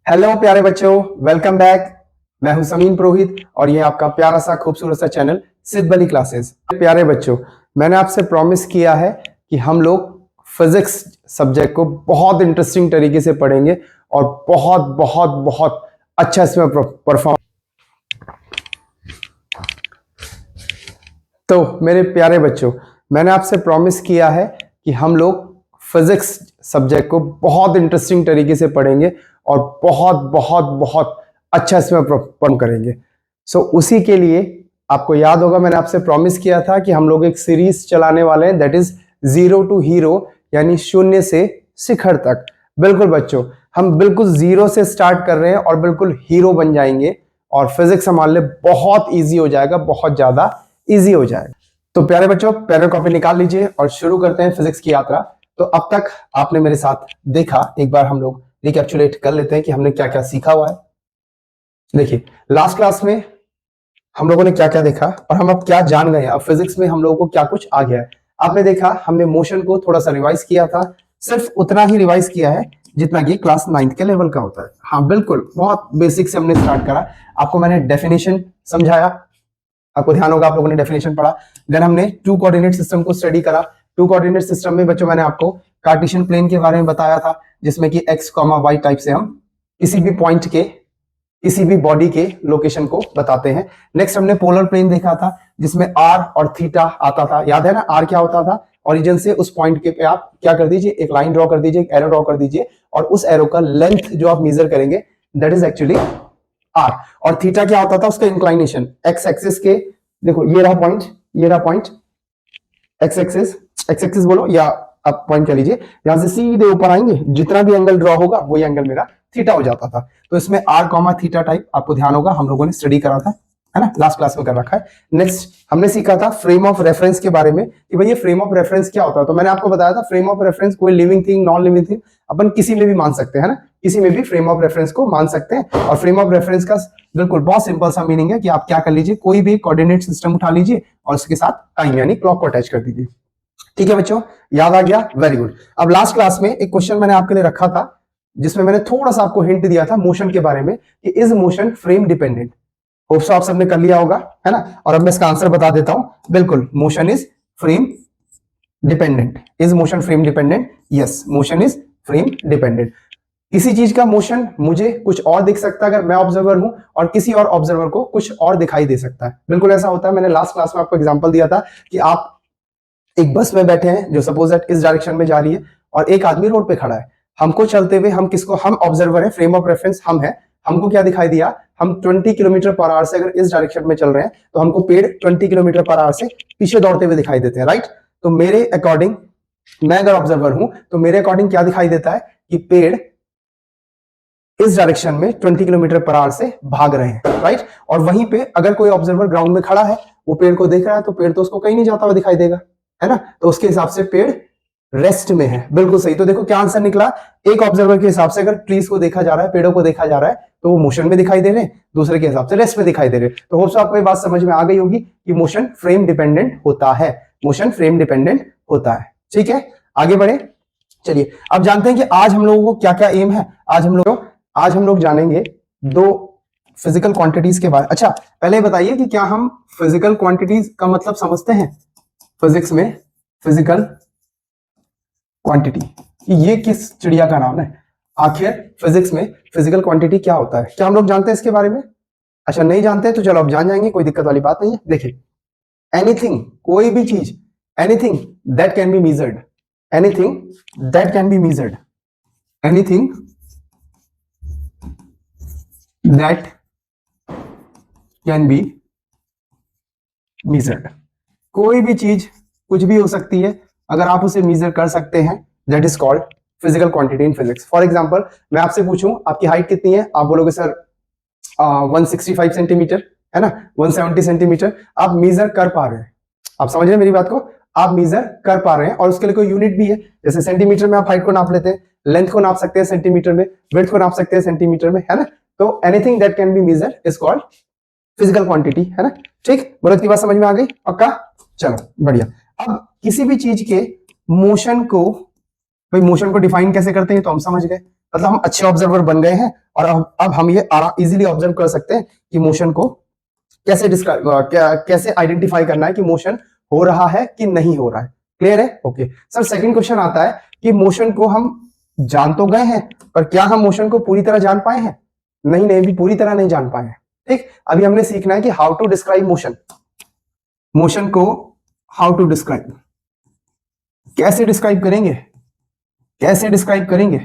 Hello प्यारे बच्चों, welcome back. मैं हूं समीन पुरोहित और ये आपका प्यारा सा खूबसूरत सा चैनल सिद्ध बली क्लासेस। प्यारे बच्चों, मैंने आपसे प्रॉमिस किया है कि हम लोग फिजिक्स सब्जेक्ट को बहुत इंटरेस्टिंग तरीके से पढ़ेंगे और बहुत बहुत बहुत अच्छा इसमें परफॉर्म। तो मेरे प्यारे बच्चों, मैंने आपसे प्रॉमिस किया है कि हम लोग फिजिक्स सब्जेक्ट को बहुत इंटरेस्टिंग तरीके से पढ़ेंगे और बहुत बहुत बहुत अच्छा इसमें परफॉर्म करेंगे। सो उसी के लिए आपको याद होगा, मैंने आपसे प्रॉमिस किया था कि हम लोग एक सीरीज चलाने वाले हैं, that is zero to hero, यानी शून्य से शिखर तक। बिल्कुल बच्चों, हम बिल्कुल जीरो से स्टार्ट कर रहे हैं और बिल्कुल हीरो बन जाएंगे और फिजिक्स हमारे लिए बहुत ईजी हो जाएगा, बहुत ज्यादा ईजी हो जाएगा। तो प्यारे बच्चों, पेन और कॉपी निकाल लीजिए और शुरू करते हैं फिजिक्स की यात्रा। तो अब तक आपने मेरे साथ देखा, एक बार हम लोग रिकैप्चुलेट कर लेते हैं कि हमने क्या क्या सीखा हुआ है। देखिए, लास्ट क्लास में हम लोगों ने क्या क्या देखा और हम अब क्या जान गए। अब फिजिक्स में हम लोगों को क्या कुछ आ गया है। आपने देखा, हमने मोशन को थोड़ा सा रिवाइज किया था, सिर्फ उतना ही रिवाइज किया है जितना कि क्लास 9th के लेवल का होता है। हाँ बिल्कुल, बहुत बेसिक से हमने स्टार्ट करा। आपको मैंने डेफिनेशन समझाया, आपको ध्यान होगा आप लोगों ने डेफिनेशन पढ़ा। देन हमने टू कोऑर्डिनेट सिस्टम को स्टडी करा। टू कोऑर्डिनेट सिस्टम में बच्चों मैंने आपको कार्टेशियन प्लेन के बारे में बताया था, जिसमें कि एक्स कॉमा वाई टाइप से हम किसी भी पॉइंट के, किसी भी बॉडी के लोकेशन को बताते हैं। नेक्स्ट हमने पोलर प्लेन देखा था, जिसमें आर और थीटा आता था। याद है ना, आर क्या होता था? ओरिजिन से उस पॉइंट के पे आप क्या कर दीजिए, एक लाइन ड्रॉ कर दीजिए, एक एरो ड्रॉ कर दीजिए, और उस एरो का लेंथ जो आप मेजर करेंगे दैट इज एक्चुअली आर। और थीटा क्या होता था? उसका इंक्लाइनेशन। एक्स एक्सिस के, देखो ये रहा पॉइंट, ये रहा point, x axis, x axis बोलो या आप पॉइंट कह लीजिए, यहां से सीधे ऊपर आएंगे, जितना भी एंगल ड्रॉ होगा वही एंगल मेरा थीटा हो जाता था। तो इसमें आर कॉमा थीटा टाइप आपको ध्यान होगा, हम लोगों ने स्टडी करा था, है ना, लास्ट क्लास में कर रखा है। नेक्स्ट हमने सीखा था फ्रेम ऑफ रेफरेंस के बारे में कि भाई ये फ्रेम ऑफ रेफरेंस क्या होता है। तो मैंने आपको बताया था फ्रेम ऑफ रेफरेंस कोई living thing, non living thing अपन किसी में भी मान सकते हैं, है ना, किसी में भी फ्रेम ऑफ रेफरेंस को मान सकते हैं। और फ्रेम ऑफ रेफरेंस का बिल्कुल बहुत सिंपल सा मीनिंग है कि आप क्या कर लीजिए, कोई भी कोऑर्डिनेट सिस्टम उठा लीजिए और उसके साथ टाइम यानी क्लॉक को अटैच कर दीजिए। ठीक है बच्चों, याद आ गया? Very good. अब लास्ट क्लास में एक क्वेश्चन मैंने आपके लिए रखा था, जिसमें मैंने थोड़ा सा आपको हिंट दिया था मोशन के बारे में कि is motion frame dependent. Hope so आप सबने कर लिया होगा, है ना। और अब मैं इसका आंसर बता देता हूं, बिल्कुल, motion is frame dependent. Is motion frame dependent? Yes, motion is frame dependent. किसी चीज का मोशन मुझे कुछ और दिख सकता है अगर मैं ऑब्जर्वर हूं, और किसी और ऑब्जर्वर को कुछ और दिखाई दे सकता है। बिल्कुल ऐसा होता है। मैंने लास्ट क्लास में आपको एग्जांपल दिया था कि आप एक बस में बैठे हैं जो सपोज दैट इस डायरेक्शन में जा रही है, और एक आदमी रोड पे खड़ा है। हमको चलते हुए, हम किसको, हम ऑब्जर्वर है, फ्रेम ऑफ रेफरेंस हम है। हमको क्या दिखाई दिया? हम 20 किलोमीटर पर आवर से अगर इस डायरेक्शन में चल रहे हैं तो हमको पेड़ 20 किलोमीटर पर आवर से पीछे दौड़ते हुए दिखाई देते हैं, राइट। तो मेरे अकॉर्डिंग, मैं अगर ऑब्जर्वर हूं तो मेरे अकॉर्डिंग क्या दिखाई देता है कि पेड़ इस डायरेक्शन में 20 किलोमीटर पर आवर से भाग रहे हैं, राइट। और वहीं पे अगर कोई ऑब्जर्वर ग्राउंड में खड़ा है, वो पेड़ को देख रहा है, तो पेड़ तो उसको कहीं नहीं जाता हुआ दिखाई देगा, है ना। तो उसके हिसाब से पेड़ रेस्ट में है। बिल्कुल सही। तो देखो क्या आंसर निकला। एक ऑब्जर्वर के हिसाब से अगर ट्रीज को देखा जा रहा है, पेड़ों को देखा जा रहा है, तो वो मोशन में दिखाई दे रहे हैं, दूसरे के हिसाब से रेस्ट में दिखाई दे रहे हैं। तो होप सो आपको ये बात समझ में आ गई होगी कि मोशन फ्रेम डिपेंडेंट होता है। मोशन फ्रेम डिपेंडेंट होता है। ठीक है, आगे बढ़े। चलिए अब जानते हैं कि आज हम लोगों को क्या क्या एम है। आज हम लोग जानेंगे दो फिजिकल क्वांटिटीज के बारे। अच्छा, पहले बताइए कि क्या हम फिजिकल क्वांटिटीज का मतलब समझते हैं फिजिक्स में? फिजिकल क्वांटिटी, ये किस चिड़िया का नाम है? आखिर फिजिक्स में फिजिकल क्वांटिटी क्या होता है? क्या हम लोग जानते हैं इसके बारे में? अच्छा, नहीं जानते तो चलो अब जान जाएंगे, कोई दिक्कत वाली बात नहीं है। देखिए, एनीथिंग, कोई भी चीज, anything that can be measured, anything that can be measured, anything that can be measured. कोई भी चीज कुछ भी हो सकती है, अगर आप उसे मेजर कर सकते हैं that is called physical quantity in physics. For example, मैं आपसे पूछूं आपकी हाइट कितनी है, आप बोलोगे सर 165 सेंटीमीटर, है ना, 170 सेंटीमीटर। आप मेजर कर पा रहे हैं, आप समझ रहे हैं मेरी बात को, आप मेजर कर पा रहे हैं, और उसके लिए कोई यूनिट भी है। जैसे सेंटीमीटर में आप हाइट को नाप लेते हैं, लेंथ को नाप सकते हैं सेंटीमीटर में, विड्थ को नाप सकते हैं सेंटीमीटर में, है ना। तो anything that can be measure is called physical quantity, है ना। ठीक, बोलो की बात समझ में आ गई? पक्का? चलो बढ़िया। अब किसी भी चीज के मोशन को, भाई मोशन को डिफाइन कैसे करते हैं तो हम समझ गए। मतलब हम अच्छे ऑब्जर्वर बन गए हैं और अब हम ये इजीली ऑब्जर्व कर सकते हैं कि मोशन को कैसे डिस्क्राइब कैसे आइडेंटिफाई करना है कि मोशन हो रहा है कि नहीं हो रहा है। क्लियर है? ओके सर, सेकंड क्वेश्चन आता है कि मोशन को हम जान तो गए हैं, पर क्या हम मोशन को पूरी तरह जान पाए हैं? नहीं नहीं, भी पूरी तरह नहीं जान पाए हैं। ठीक, अभी हमने सीखना है कि how to describe motion. Motion को हाउ टू डिस्क्राइब, कैसे डिस्क्राइब करेंगे, कैसे डिस्क्राइब करेंगे?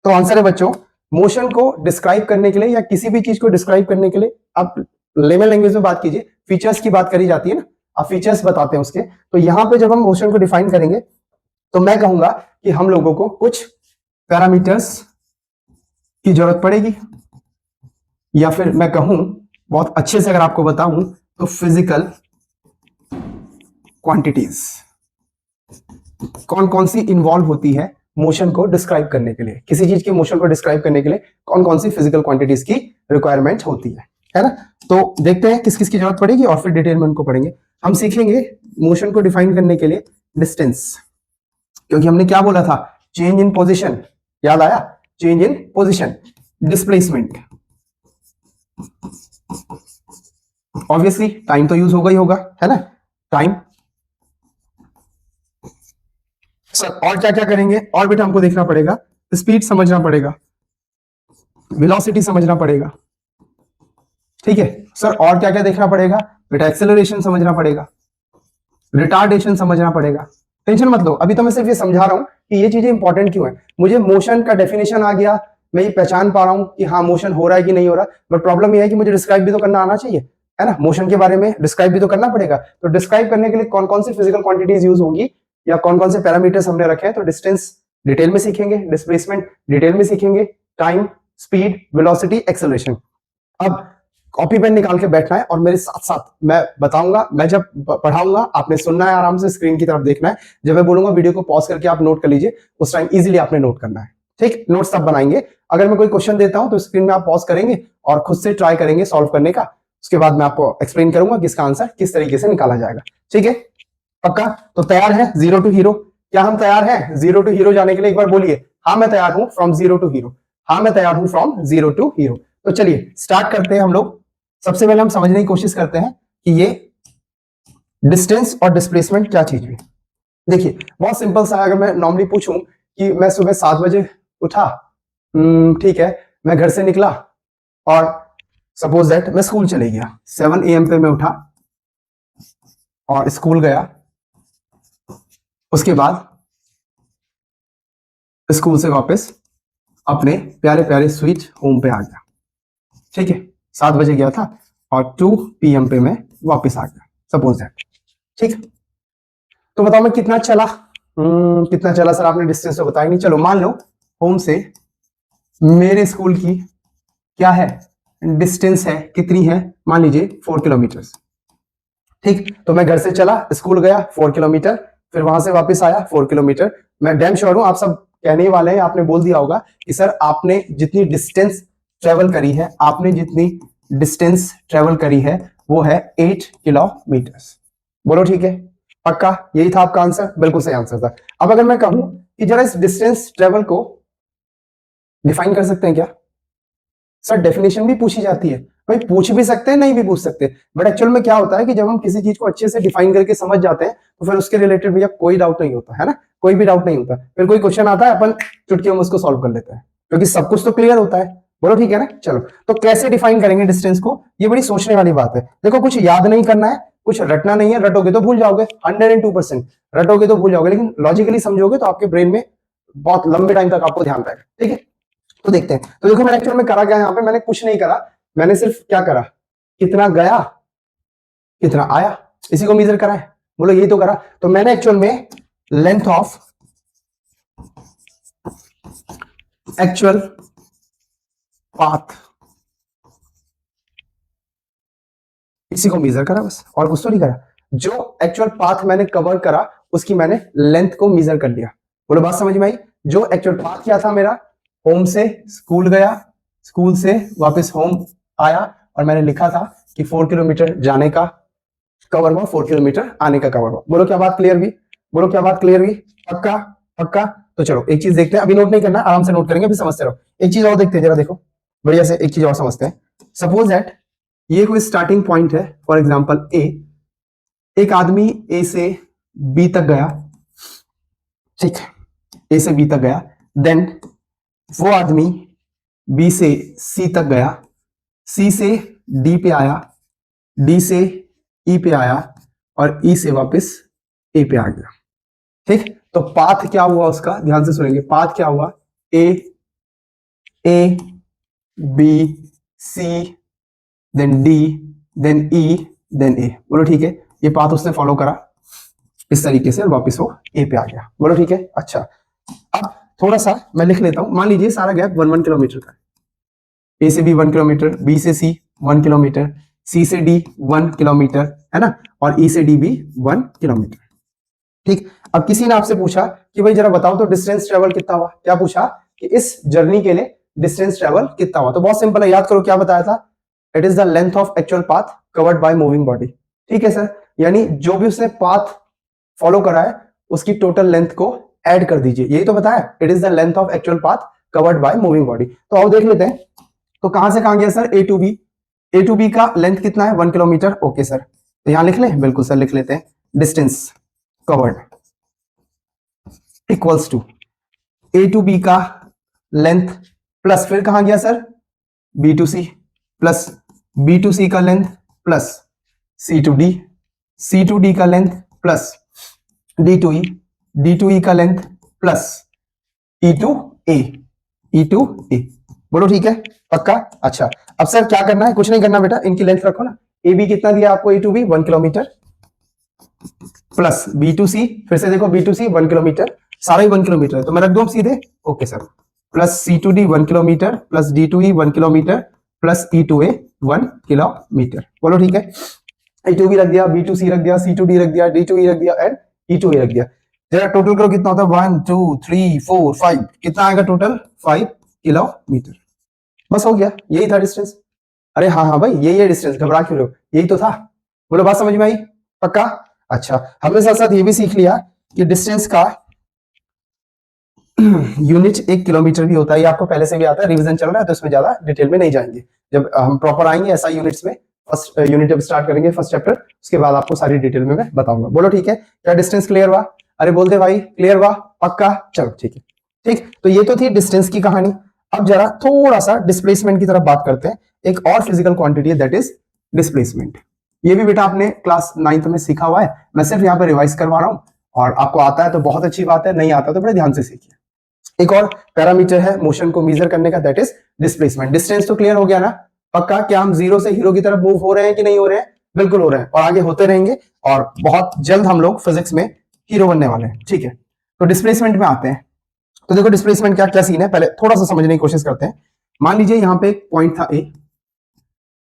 तो आंसर है बच्चों, मोशन को डिस्क्राइब करने के लिए या किसी भी चीज को डिस्क्राइब करने के लिए आप लेमन लैंग्वेज में बात कीजिए, फीचर्स की बात करी जाती है ना, आप फीचर्स बताते हैं उसके। तो यहां पे जब हम मोशन को डिफाइन करेंगे तो मैं कहूंगा कि हम लोगों को कुछ पैरामीटर्स की जरूरत पड़ेगी, या फिर मैं कहूं बहुत अच्छे से अगर आपको बताऊं तो फिजिकल क्वांटिटीज कौन कौन सी इन्वॉल्व होती है मोशन को डिस्क्राइब करने के लिए। किसी चीज के मोशन को डिस्क्राइब करने के लिए कौन कौन सी फिजिकल क्वांटिटीज की रिक्वायरमेंट होती है ना? तो देखते हैं किस किस की जरूरत पड़ेगी और फिर डिटेल में उनको पढ़ेंगे। हम सीखेंगे मोशन को डिफाइन करने के लिए डिस्टेंस, क्योंकि हमने क्या बोला था, चेंज इन पोजिशन, याद आया? Change in position, displacement, obviously time तो यूज होगा ही होगा, है ना? टाइम। सर और क्या क्या करेंगे? और बेटा हमको देखना पड़ेगा, स्पीड समझना पड़ेगा, वेलोसिटी समझना पड़ेगा, ठीक है सर। और क्या क्या देखना पड़ेगा बेटा? एक्सेलरेशन समझना पड़ेगा, रिटार्डेशन समझना पड़ेगा। टेंशन मत लो, अभी तो मैं सिर्फ ये समझा रहा हूं कि ये चीजें इंपॉर्टेंट क्यों है। मुझे मोशन का डेफिनेशन आ गया, मैं ये पहचान पा रहा हूं कि हाँ मोशन हो रहा है कि नहीं हो रहा, बट प्रॉब्लम ये है कि मुझे डिस्क्राइब भी तो करना आना चाहिए, है ना? मोशन के बारे में डिस्क्राइब भी तो करना पड़ेगा। तो डिस्क्राइब करने के लिए कौन कौन सी फिजिकल क्वांटिटीज यूज होंगी या कौन कौन से पैरामीटर्स हमने रखे हैं? तो डिस्टेंस डिटेल में सीखेंगे, डिस्प्लेसमेंट डिटेल में सीखेंगे, टाइम, स्पीड, वेलोसिटी, एक्सेलरेशन। अब कॉपी पेन निकाल के बैठना है और मेरे साथ साथ मैं बताऊंगा, मैं जब पढ़ाऊंगा आपने सुनना है, आराम से स्क्रीन की तरफ देखना है। जब मैं बोलूंगा वीडियो को पॉज करके आप नोट कर लीजिए, उस टाइम इजीली आपने नोट करना है, ठीक? नोट्स तब बनाएंगे। अगर मैं कोई क्वेश्चन देता हूं तो स्क्रीन में आप पॉज करेंगे और खुद से ट्राई करेंगे सॉल्व करने का। उसके बाद मैं आपको एक्सप्लेन करूंगा कि इसका आंसर किस तरीके से निकाला जाएगा, ठीक है? पक्का? तो तैयार है जीरो टू हीरो? क्या हम तैयार हैं जीरो टू हीरो जाने के लिए? एक बार बोलिए, हाँ मैं तैयार हूं फ्रॉम जीरो टू हीरो। हाँ मैं तैयार हूं फ्रॉम जीरो टू हीरो। तो चलिए स्टार्ट करते हैं हम लोग। सबसे पहले हम समझने की कोशिश करते हैं कि ये डिस्टेंस और डिस्प्लेसमेंट क्या चीज है। देखिए बहुत सिंपल सा, अगर मैं नॉर्मली पूछूं कि मैं सुबह 7 बजे उठा, ठीक है, मैं घर से निकला और सपोज दैट मैं स्कूल चले गया, 7 AM पे मैं उठा और स्कूल गया, उसके बाद स्कूल से वापस अपने प्यारे प्यारे स्वीट होम पे आ गया, ठीक है? 7 बजे गया था और 2 PM पे मैं वापस आ गया, सपोज दैट, ठीक? तो बताओ मैं कितना चला? कितना चला सर? आपने डिस्टेंस तो बताया नहीं। चलो मान लो होम से मेरे स्कूल की क्या है डिस्टेंस है, कितनी है? मान लीजिए 4 किलोमीटर, ठीक? तो मैं घर से चला, स्कूल गया 4 किलोमीटर, फिर वहां से वापस आया 4 किलोमीटर। मैं डैम श्योर हूं आप सब कहने वाले हैं, आपने बोल दिया होगा कि सर आपने जितनी डिस्टेंस ट्रेवल करी है, आपने जितनी डिस्टेंस ट्रेवल करी है वो है 8 किलोमीटर। बोलो ठीक है? पक्का? यही था आपका आंसर? बिल्कुल सही आंसर था। अब अगर मैं कहूं कि जरा इस डिस्टेंस ट्रेवल को डिफाइन कर सकते हैं क्या? सर डेफिनेशन भी पूछी जाती है भाई, पूछ भी सकते हैं नहीं भी पूछ सकते, बट एक्चुअल में क्या होता है कि जब हम किसी चीज को अच्छे से डिफाइन करके समझ जाते हैं तो फिर उसके रिलेटेड भैया कोई डाउट नहीं होता है ना, कोई भी डाउट नहीं होता। फिर कोई क्वेश्चन आता है अपन चुटकियों में उसको सॉल्व कर लेते हैं, क्योंकि सब कुछ तो क्लियर होता है। बोलो ठीक है ना? चलो तो कैसे डिफाइन करेंगे डिस्टेंस को, ये बड़ी सोचने वाली बात है। देखो कुछ याद नहीं करना है, कुछ रटना नहीं है, रटोगे तो भूल जाओगे 102%, रटोगे तो भूल जाओगे, लेकिन लॉजिकली समझोगे तो आपके ब्रेन में बहुत लंबे टाइम तक आपको ध्यान रहेगा, ठीक है? तो देखते हैं। तो देखो मैंने एक्चुअल में करा क्या यहाँ पे, मैंने कुछ नहीं करा, मैंने सिर्फ क्या करा, कितना गया कितना आया, इसी को मेजर करा है। बोलो यही तो करा। तो मैंने एक्चुअल में लेंथ ऑफ एक्चुअल पाथ, इसी को मेजर करा बस, और कुछ तो नहीं करा। जो एक्चुअल पाथ मैंने कवर करा उसकी मैंने लेंथ को मेजर कर लिया। बोलो बात समझ में आई? जो एक्चुअल पाथ क्या था मेरा, होम से स्कूल गया, स्कूल से वापस होम आया, और मैंने लिखा था कि 4 किलोमीटर जाने का कवर हुआ, 4 किलोमीटर आने का कवर हुआ। बोलो क्या बात क्लियर हुई? बोलो क्या बात क्लियर हुई? पक्का? पक्का? तो चलो एक चीज देखते हैं, अभी नोट नहीं करना, आराम से नोट करेंगे, अभी समझते रहो। एक चीज और देखते हैं, जरा देखो बढ़िया से, एक चीज और समझते हैं। सपोज दैट ये कोई स्टार्टिंग पॉइंट है, फॉर एग्जांपल ए, एक आदमी ए से बी तक गया, ठीक, ए से बी तक गया, देन वो आदमी बी से सी तक गया, सी से डी पे आया, डी से ई पे आया, और ई से वापस ए पे आ गया, ठीक। तो पाथ क्या हुआ उसका, ध्यान से सुनेंगे, पाथ क्या हुआ, A B C then D then E then A, बोलो ठीक है। ये पाथ उसने फॉलो करा इस तरीके से और वापस वो ए पे आ गया, बोलो ठीक है। अच्छा, अब थोड़ा सा मैं लिख लेता हूं, मान लीजिए सारा गैप 1 किलोमीटर का है, ए से बी 1 किलोमीटर, बी से सी 1 किलोमीटर, सी से डी 1 किलोमीटर, है ना, और ई से डी भी 1 किलोमीटर, ठीक। अब किसी ने आपसे पूछा कि भाई जरा बताओ तो डिस्टेंस ट्रेवल कितना हुआ, क्या पूछा कि इस जर्नी के लिए डिस्टेंस ट्रेवल कितना हुआ, तो बहुत सिंपल है, याद करो क्या बताया था, it is the length of actual path covered by moving body, ठीक है सर, यानी जो भी उसने पाथ फॉलो करा है उसकी टोटल लेंथ को ऐड कर दीजिए, यही तो बताया, it is the length of actual path covered by moving body. तो आओ देख लेते हैं, तो कहां से कहां गया sir, A to B, A to B का लेंथ कितना है 1 किलोमीटर, ओके सर, तो यहां लिख लें, बिल्कुल सर लिख लेते हैं, distance covered equals to A to B का लेंथ प्लस फिर कहां गया sir, B to C, plus B to C का length plus C to D, C to D का length plus D to E, D to E का length plus E to A, E to A, बोलो ठीक है, पक्का? अच्छा, अब sir क्या करना है, कुछ नहीं करना बेटा, इनकी लेंथ रखो ना, ए बी कितना दिया आपको, A to B 1 kilometre, plus B to C, फिर से देखो बी टू सी 1 किलोमीटर, सारा ही 1 किलोमीटर है, तो मैं रख दूं सीधे, okay sir, plus C to D 1 kilometre, plus D to E 1 kilometre, plus E to A 1 kilometer, बोलो ठीक है। ए टू बी रख दिया, बी टू सी रख दिया, सी टू डी रख दिया, डी टू ई रख दिया एंड ई टू ए रख दिया, जरा टोटल करो कितना होता है, 1 2 3 4 5, कितना आएगा टोटल, 5 किलोमीटर, बस हो गया, यही था डिस्टेंस। अरे हाँ हाँ भाई यही है डिस्टेंस, घबरा क्यों रहे हो, यही तो था, बोलो बात समझ में आई, पक्का? अच्छा, हमने साथ साथ ये भी सीख लिया कि डिस्टेंस का यूनिट 1 किलोमीटर भी होता है, ये आपको पहले से भी आता है, रिवीजन चल रहा है तो इसमें ज्यादा डिटेल में नहीं जाएंगे, जब हम प्रॉपर आएंगे ऐसा यूनिट्स में, फर्स्ट यूनिट जब स्टार्ट करेंगे फर्स्ट चैप्टर, उसके बाद आपको सारी डिटेल में मैं बताऊंगा, बोलो ठीक है। क्या डिस्टेंस क्लियर हुआ, अरे बोलते भाई क्लियर हुआ, पक्का? चलो ठीक है, ठीक, तो ये तो थी डिस्टेंस की कहानी। अब जरा थोड़ा सा डिस्प्लेसमेंट की तरफ बात करते हैं, एक और फिजिकल क्वांटिटी है दैट इज डिस्प्लेसमेंट, ये भी बेटा आपने क्लास 9th में सीखा हुआ है, मैं सिर्फ यहाँ पे रिवाइज करवा रहा हूँ, और आपको आता है तो बहुत अच्छी बात है, नहीं आता तो बड़े ध्यान से सीखिए। एक और पैरामीटर है मोशन को मेजर करने का, दैट इज डिस्प्लेसमेंट। डिस्टेंस तो क्लियर हो गया ना, पक्का? क्या हम जीरो से हीरो की तरफ मूव हो रहे हैं कि नहीं हो रहे हैं? बिल्कुल हो रहे हैं, और आगे होते रहेंगे, और बहुत जल्द हम लोग फिजिक्स में हीरो बनने वाले हैं, ठीक है। तो डिस्प्लेसमेंट में आते हैं, तो देखो डिस्प्लेसमेंट क्या क्या सीन है, पहले थोड़ा सा समझने की कोशिश करते हैं। मान लीजिए यहां पे एक पॉइंट था ए,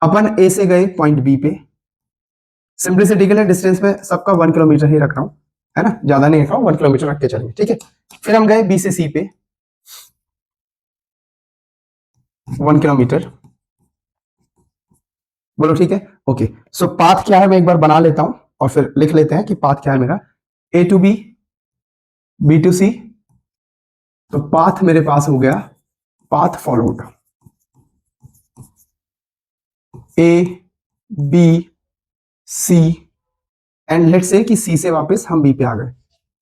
अपन ए से गए पॉइंट बी पे, सिंपलिसिटी के लिए डिस्टेंस में सबका 1 किलोमीटर ही रख रहा हूं, है ना, ज्यादा नहीं रख रहा हूं, 1 किलोमीटर रख के चलेंगे, ठीक है। फिर हम गए बी से सी पे 1 किलोमीटर, बोलो ठीक है, ओके। सो पाथ क्या है मैं एक बार बना लेता हूं और फिर लिख लेते हैं कि पाथ क्या है मेरा, A to B, B to C, तो पाथ मेरे पास हो गया, path followed A B C, and let's say कि सी से वापस हम बी पे आ गए,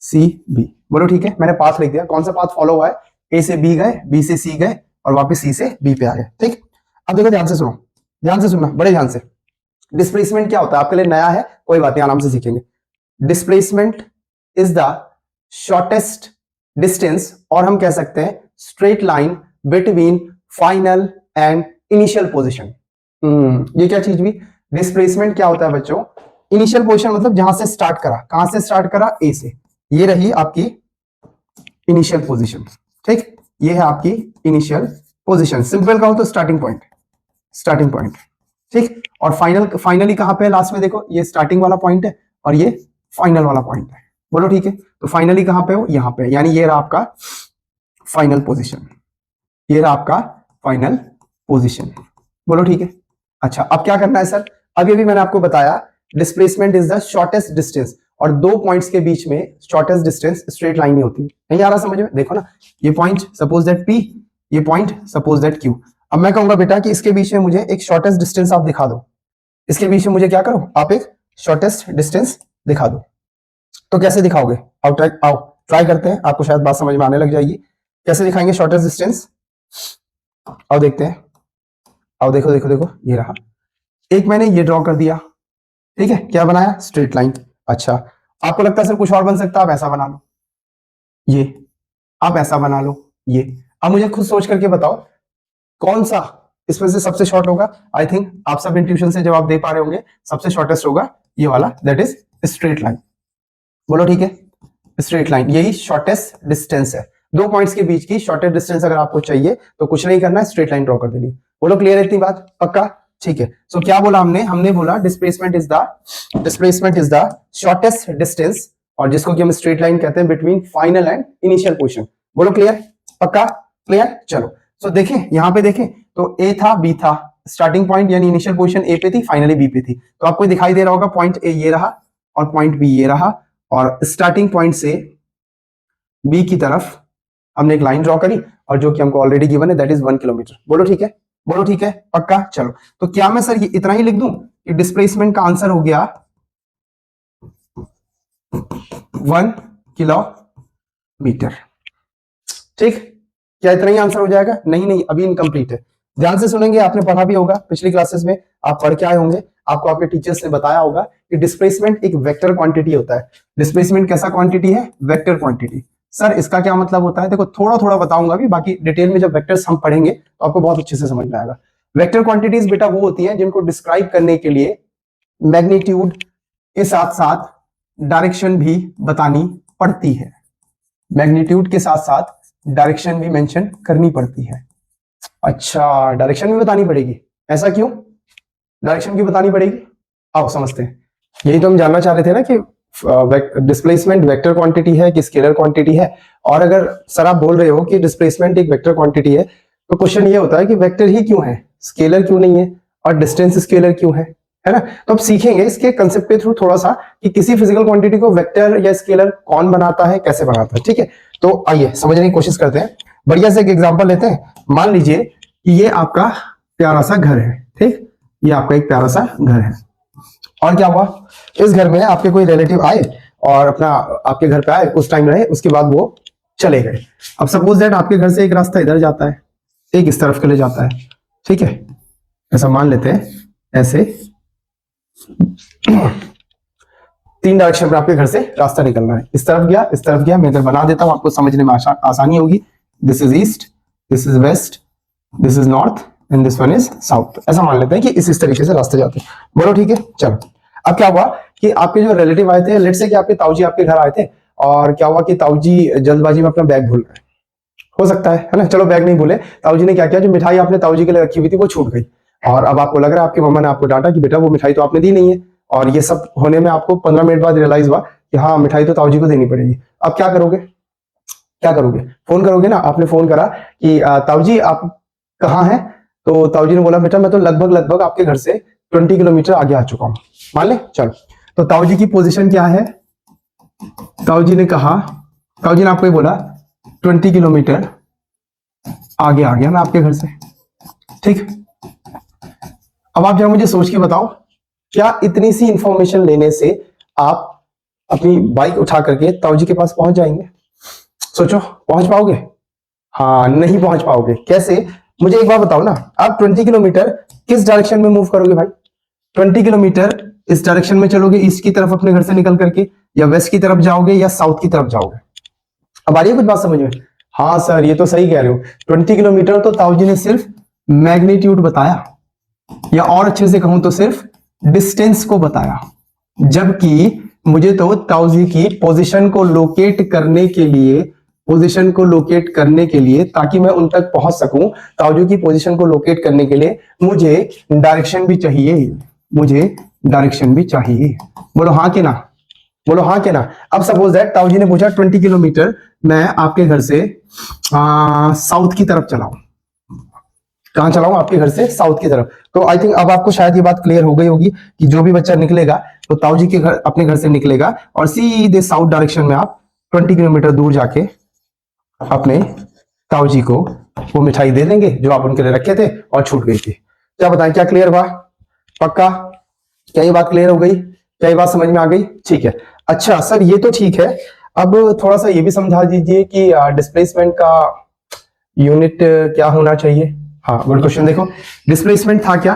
सी बी, बोलो ठीक है, मैंने पाथ लिख दिया, कौन सा पाथ फॉलो हुआ है, ए से बी गए, बी से सी गए, और वापस सी से बी पे आ गए, ठीक। अब देखो ध्यान से सुनो, ध्यान से सुनना, बड़े ध्यान से, डिस्प्लेसमेंट क्या होता है आपके लिए नया है, कोई बात नहीं, आराम से सीखेंगे। Displacement is the shortest distance, और हम कह सकते हैं straight line between final and initial position. ये क्या चीज भी, डिस्प्लेसमेंट क्या होता है बच्चों, इनिशियल पोजीशन मतलब जहां से स्टार्ट करा, कहां से स्टार्ट करा, ए से, ये रही आपकी इनिशियल पोजीशन, ठीक, ये है आपकी इनिशियल पोजीशन, सिंपल कहो तो स्टार्टिंग पॉइंट, स्टार्टिंग पॉइंट, ठीक। और फाइनली कहां पे है, लास्ट में देखो ये स्टार्टिंग वाला पॉइंट है और ये फाइनल वाला पॉइंट है, बोलो ठीक है। तो फाइनली कहां पे हो, यहां पे, यानी ये रहा आपका फाइनल पोजीशन, ये रहा आपका फाइनल पोजीशन, बोलो ठीक है। अच्छा, अब क्या करना है सर, अब ये भी मैंने आपको बताया displacement is the shortest distance, और दो पॉइंट्स के बीच में शॉर्टेस्ट डिस्टेंस स्ट्रेट लाइन ही होती है। नहीं आ रहा समझ में? देखो ना, ये पॉइंट सपोज दैट P, ये पॉइंट सपोज दैट Q। अब मैं कहूंगा बेटा कि इसके बीच में मुझे एक शॉर्टेस्ट डिस्टेंस आप दिखा दो, इसके बीच में मुझे क्या करो, आप एक शॉर्टेस्ट डिस्टेंस दिखा दो। तो कैसे दिखाओगे? आओ ट्राई करते हैं, आपको शायद बात समझ में आने लग जाएगी। कैसे दिखाएंगे शॉर्टेस्ट डिस्टेंस? आओ देखते हैं। आओ देखो देखो देखो, ये रहा। एक मैंने ये ड्रॉ कर दिया, ठीक है, क्या बनाया? Straight line. अच्छा, आपको लगता है सर कुछ और बन सकता है? आप ऐसा बना लो, ये, आप ऐसा बना लो, ये। अब मुझे खुद सोच करके बताओ कौन सा इसमें से सबसे शॉर्ट होगा। आई थिंक आप सब इंट्यूशन से जवाब दे पा रहे होंगे, सबसे शॉर्टेस्ट होगा ये वाला, दैट इज स्ट्रेट लाइन। बोलो ठीक है, स्ट्रेट लाइन यही शॉर्टेस्ट डिस्टेंस है। दो पॉइंट्स के बीच की शॉर्टेस्ट डिस्टेंस अगर आपको चाहिए तो कुछ नहीं करना है, स्ट्रेट लाइन ड्रॉ कर देनी। बोलो क्लियर है इतनी बात? पक्का? ठीक है। सो क्या बोला हमने बोला displacement is the shortest distance, और जिसको कि हम स्ट्रेट लाइन कहते हैं, between final and initial position. बोलो क्लियर? पक्का? क्लियर? चलो, सो देखें, यहां पे देखें तो ए था, बी था, स्टार्टिंग पॉइंट यानी इनिशियल पोजीशन ए पे थी, फाइनली बी पे थी। तो आपको दिखाई दे रहा होगा पॉइंट ए ये रहा और पॉइंट बी ये रहा, और स्टार्टिंग पॉइंट से बी की तरफ हमने एक लाइन ड्रॉ करी, और जो कि हमको ऑलरेडी गिवन है, दैट इज 1 किलोमीटर। बोलो ठीक है? बोलो ठीक है? पक्का? चलो, तो क्या मैं सर ये इतना ही लिख दूं कि डिस्प्लेसमेंट का आंसर हो गया 1 किलोमीटर? ठीक, क्या इतना ही आंसर हो जाएगा? नहीं नहीं, अभी इनकम्प्लीट है। ध्यान से सुनेंगे, आपने पढ़ा भी होगा पिछली क्लासेस में, आप पढ़ के आए होंगे, आपको आपके टीचर्स ने बताया होगा कि डिस्प्लेसमेंट एक वेक्टर क्वांटिटी होता है। डिस्प्लेसमेंट कैसा क्वांटिटी है? Vector quantity. सर इसका क्या मतलब होता है? देखो थोड़ा थोड़ा बताऊंगा भी, बाकी डिटेल में जब वेक्टर्स हम पढ़ेंगे तो आपको बहुत अच्छे से समझ में आएगा। वेक्टर क्वांटिटीज बेटा वो होती हैं जिनको डिस्क्राइब करने के लिए मैग्नीट्यूड के साथ साथ डायरेक्शन भी बतानी पड़ती है। मैग्नीट्यूड के साथ साथ डायरेक्शन भी मेंशन करनी पड़ती है। अच्छा, डायरेक्शन भी बतानी पड़ेगी? ऐसा क्यों डायरेक्शन की बतानी पड़ेगी? आओ समझते हैं। यही तो हम जानना चाह रहे थे ना कि डिस्प्लेसमेंट वेक्टर क्वांटिटी है कि स्केलर क्वांटिटी है। और अगर सर आप बोल रहे हो कि डिस्प्लेसमेंट एक वेक्टर क्वांटिटी है, तो क्वेश्चन ये होता है कि वेक्टर ही क्यों है, स्केलर क्यों नहीं है, और डिस्टेंस स्केलर क्यों है ना? तो अब सीखेंगे इसके कंसेप्ट के थ्रू थोड़ा सा कि किसी फिजिकल क्वांटिटी को वेक्टर या स्केलर कौन बनाता है, कैसे बनाता है। ठीक है, तो आइए समझने की कोशिश करते हैं। बढ़िया से एक एग्जांपल लेते हैं। मान लीजिए कि ये आपका प्यारा सा घर है, ठीक, ये आपका एक प्यारा सा घर है, और क्या हुआ, इस घर में आपके कोई रिलेटिव आए और अपना आपके घर पे आए, उस टाइम रहे, उसके बाद वो चले गए। अब सपोज दैट आपके घर से एक रास्ता इधर जाता है, एक इस तरफ के लिए जाता है, ठीक है, ऐसा मान लेते हैं, ऐसे 3 डायरेक्शन में आपके घर से रास्ता निकलना है। इस तरफ गया, इस तरफ गया, मैं इधर बना देता हूं, आपको समझने में आसानी होगी। This is east, this is west, this is north and this one is south. ऐसा मान लेते हैं कि इस तरीके से रास्ते जाते हैं। बोलो ठीक है? चलो, अब क्या हुआ कि आपके जो रिलेटिव आए थे, लेट्स से कि आपके ताऊजी आपके घर आए थे, और क्या हुआ कि ताऊजी जल्दबाजी में अपना बैग भूल गए, हो सकता है ना? चलो बैग नहीं भूले, ताऊजी ने क्या किया, जो मिठाई आपने ताऊजी के लिए रखी हुई थी वो छूट गई, और अब आपको लग रहा है आपकी मम्मा ने आपको डांटा कि बेटा वो मिठाई तो आपने दी नहीं है, और ये सब होने में आपको 15 मिनट बाद रियलाइज हुआ कि हाँ मिठाई तो ताऊजी को देनी पड़ेगी। अब क्या करोगे? क्या करोगे? फोन करोगे ना। आपने फोन करा कि ताऊजी आप कहाँ हैं? तो ताऊजी ने बोला बेटा मैं तो लगभग आपके घर से 20 किलोमीटर आगे आ चुका हूं, मान ले। चलो, तो ताऊजी की पोजीशन क्या है? ताऊजी ने कहा, ताऊजी ने आपको बोला 20 किलोमीटर आगे आ गया मैं आपके घर से, ठीक। अब आप जरा मुझे सोच के बताओ, क्या इतनी सी इंफॉर्मेशन लेने से आप अपनी बाइक उठा करके ताऊजी के पास पहुंच जाएंगे? सोचो, पहुंच पाओगे? हाँ, नहीं पहुंच पाओगे। कैसे? मुझे एक बार बताओ ना, आप 20 किलोमीटर किस डायरेक्शन में मूव करोगे भाई? 20 किलोमीटर इस डायरेक्शन में चलोगे, ईस्ट की तरफ अपने घर से निकल करके, या वेस्ट की तरफ जाओगे, या साउथ की तरफ जाओगे? अब आ रही है कुछ बात समझ में? हाँ सर ये तो सही कह रहे हो, 20 किलोमीटर तो ताऊजी ने सिर्फ मैग्नीट्यूड बताया, या और अच्छे से कहूं तो सिर्फ डिस्टेंस को बताया, जबकि मुझे तो ताऊजी की पोजीशन को लोकेट करने के लिए ताकि मैं उन तक पहुंच सकूं, ताऊजी की पोजीशन को लोकेट करने के लिए मुझे डायरेक्शन भी चाहिए। बोलो हाँ कि ना? बोलो हाँ कि ना? अब सपोज दैट ताऊजी ने पूछा 20 किलोमीटर मैं आपके घर से साउथ की तरफ चलाऊं, कहाँ चलाऊं, आपके घर से साउथ की तरफ। तो आई थिंक अब आपको शायद ये बात क्लियर हो गई होगी कि जो भी बच्चा निकलेगा तो ताऊ जी के घर, अपने घर से निकलेगा और सीधे साउथ डायरेक्शन में आप 20 किलोमीटर दूर जाके अपने ताऊ जी को वो मिठाई दे देंगे जो आप उनके लिए रखे थे और छूट गई थी। क्या बताएं, क्या क्लियर हुआ? पक्का? क्या ये बात क्लियर हो गई? क्या ये बात समझ में आ गई? ठीक है। अच्छा सर ये तो ठीक है, अब थोड़ा सा ये भी समझा दीजिए कि डिस्प्लेसमेंट का यूनिट क्या होना चाहिए। हाँ गुड क्वेश्चन। देखो डिस्प्लेसमेंट था क्या,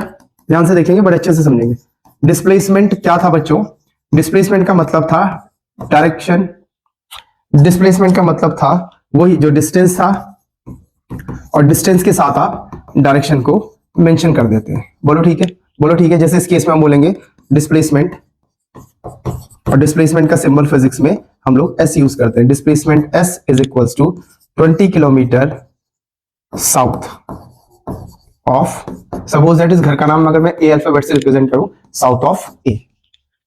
ध्यान से देखेंगे, बड़े अच्छे से समझेंगे। डिस्प्लेसमेंट क्या था बच्चों? डिस्प्लेसमेंट का मतलब था डायरेक्शन, डिस्प्लेसमेंट का मतलब था वही जो डिस्टेंस था और डिस्टेंस के साथ आप डायरेक्शन को मेंशन कर देते हैं। बोलो ठीक है, बोलो ठीक है। जैसे इस केस में हम बोलेंगे डिस्प्लेसमेंट, और डिस्प्लेसमेंट का सिंबल फिजिक्स में हम लोग एस यूज करते हैं। Displacement S is equals to 20 kilometer south of, suppose that is घर का नाम अगर मैं ए अल्फाबेट से रिप्रेजेंट करूं, साउथ ऑफ ए,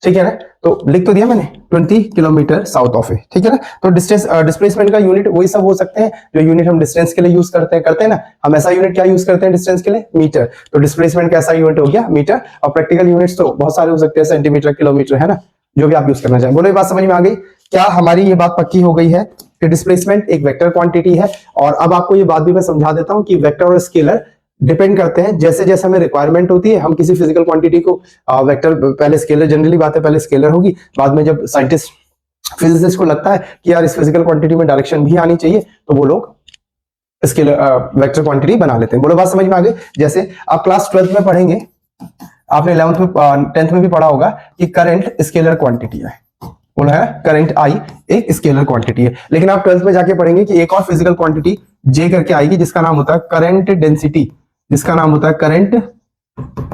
ठीक है ना। तो लिख तो दिया मैंने 20 किलोमीटर साउथ ऑफ ए, ठीक है ना। तो डिस्टेंस डिस्प्लेसमेंट का यूनिट वही सब हो सकते हैं जो यूनिट हम डिस्टेंस के लिए यूज करते हैं ना। हम ऐसा यूनिट क्या यूज करते हैं डिस्टेंस के लिए? मीटर। तो डिस्प्लेसमेंट कैसा यूनिट हो गया? मीटर। और प्रैक्टिकल यूनिट्स तो बहुत सारे हो सकते हैं, सेंटीमीटर, किलोमीटर, है ना, जो भी आप यूज करना चाहें। बोलो ये बात समझ में आ गई? क्या हमारी ये बात पक्की हो गई है कि डिस्प्लेसमेंट एक वेक्टर क्वांटिटी है? और अब आपको ये बात भी मैं समझा देता हूं कि वेक्टर और स्केलर डिपेंड करते हैं, जैसे जैसे हमें रिक्वायरमेंट होती है हम किसी फिजिकल क्वांटिटी को वेक्टर, पहले स्केलर, जनरली बात है पहले स्केलर होगी, बाद में जब साइंटिस्ट फिजिसिस्ट को लगता है कि यार इस फिजिकल क्वांटिटी में डायरेक्शन भी आनी चाहिए तो वो लोग स्केलर वेक्टर क्वांटिटी बना लेते हैं। बोलो बात समझ में आ गई? जैसे आप क्लास 12th में पढ़ेंगे, आपने 11th में 10th में भी पढ़ा होगा कि करंट स्केलर क्वांटिटी है। बोला है करंट आई एक स्केलर क्वांटिटी है। लेकिन आप 12th में जाके पढ़ेंगे कि एक और फिजिकल क्वांटिटी जे करके आएगी जिसका नाम होता है करंट डेंसिटी, जिसका नाम होता है करंट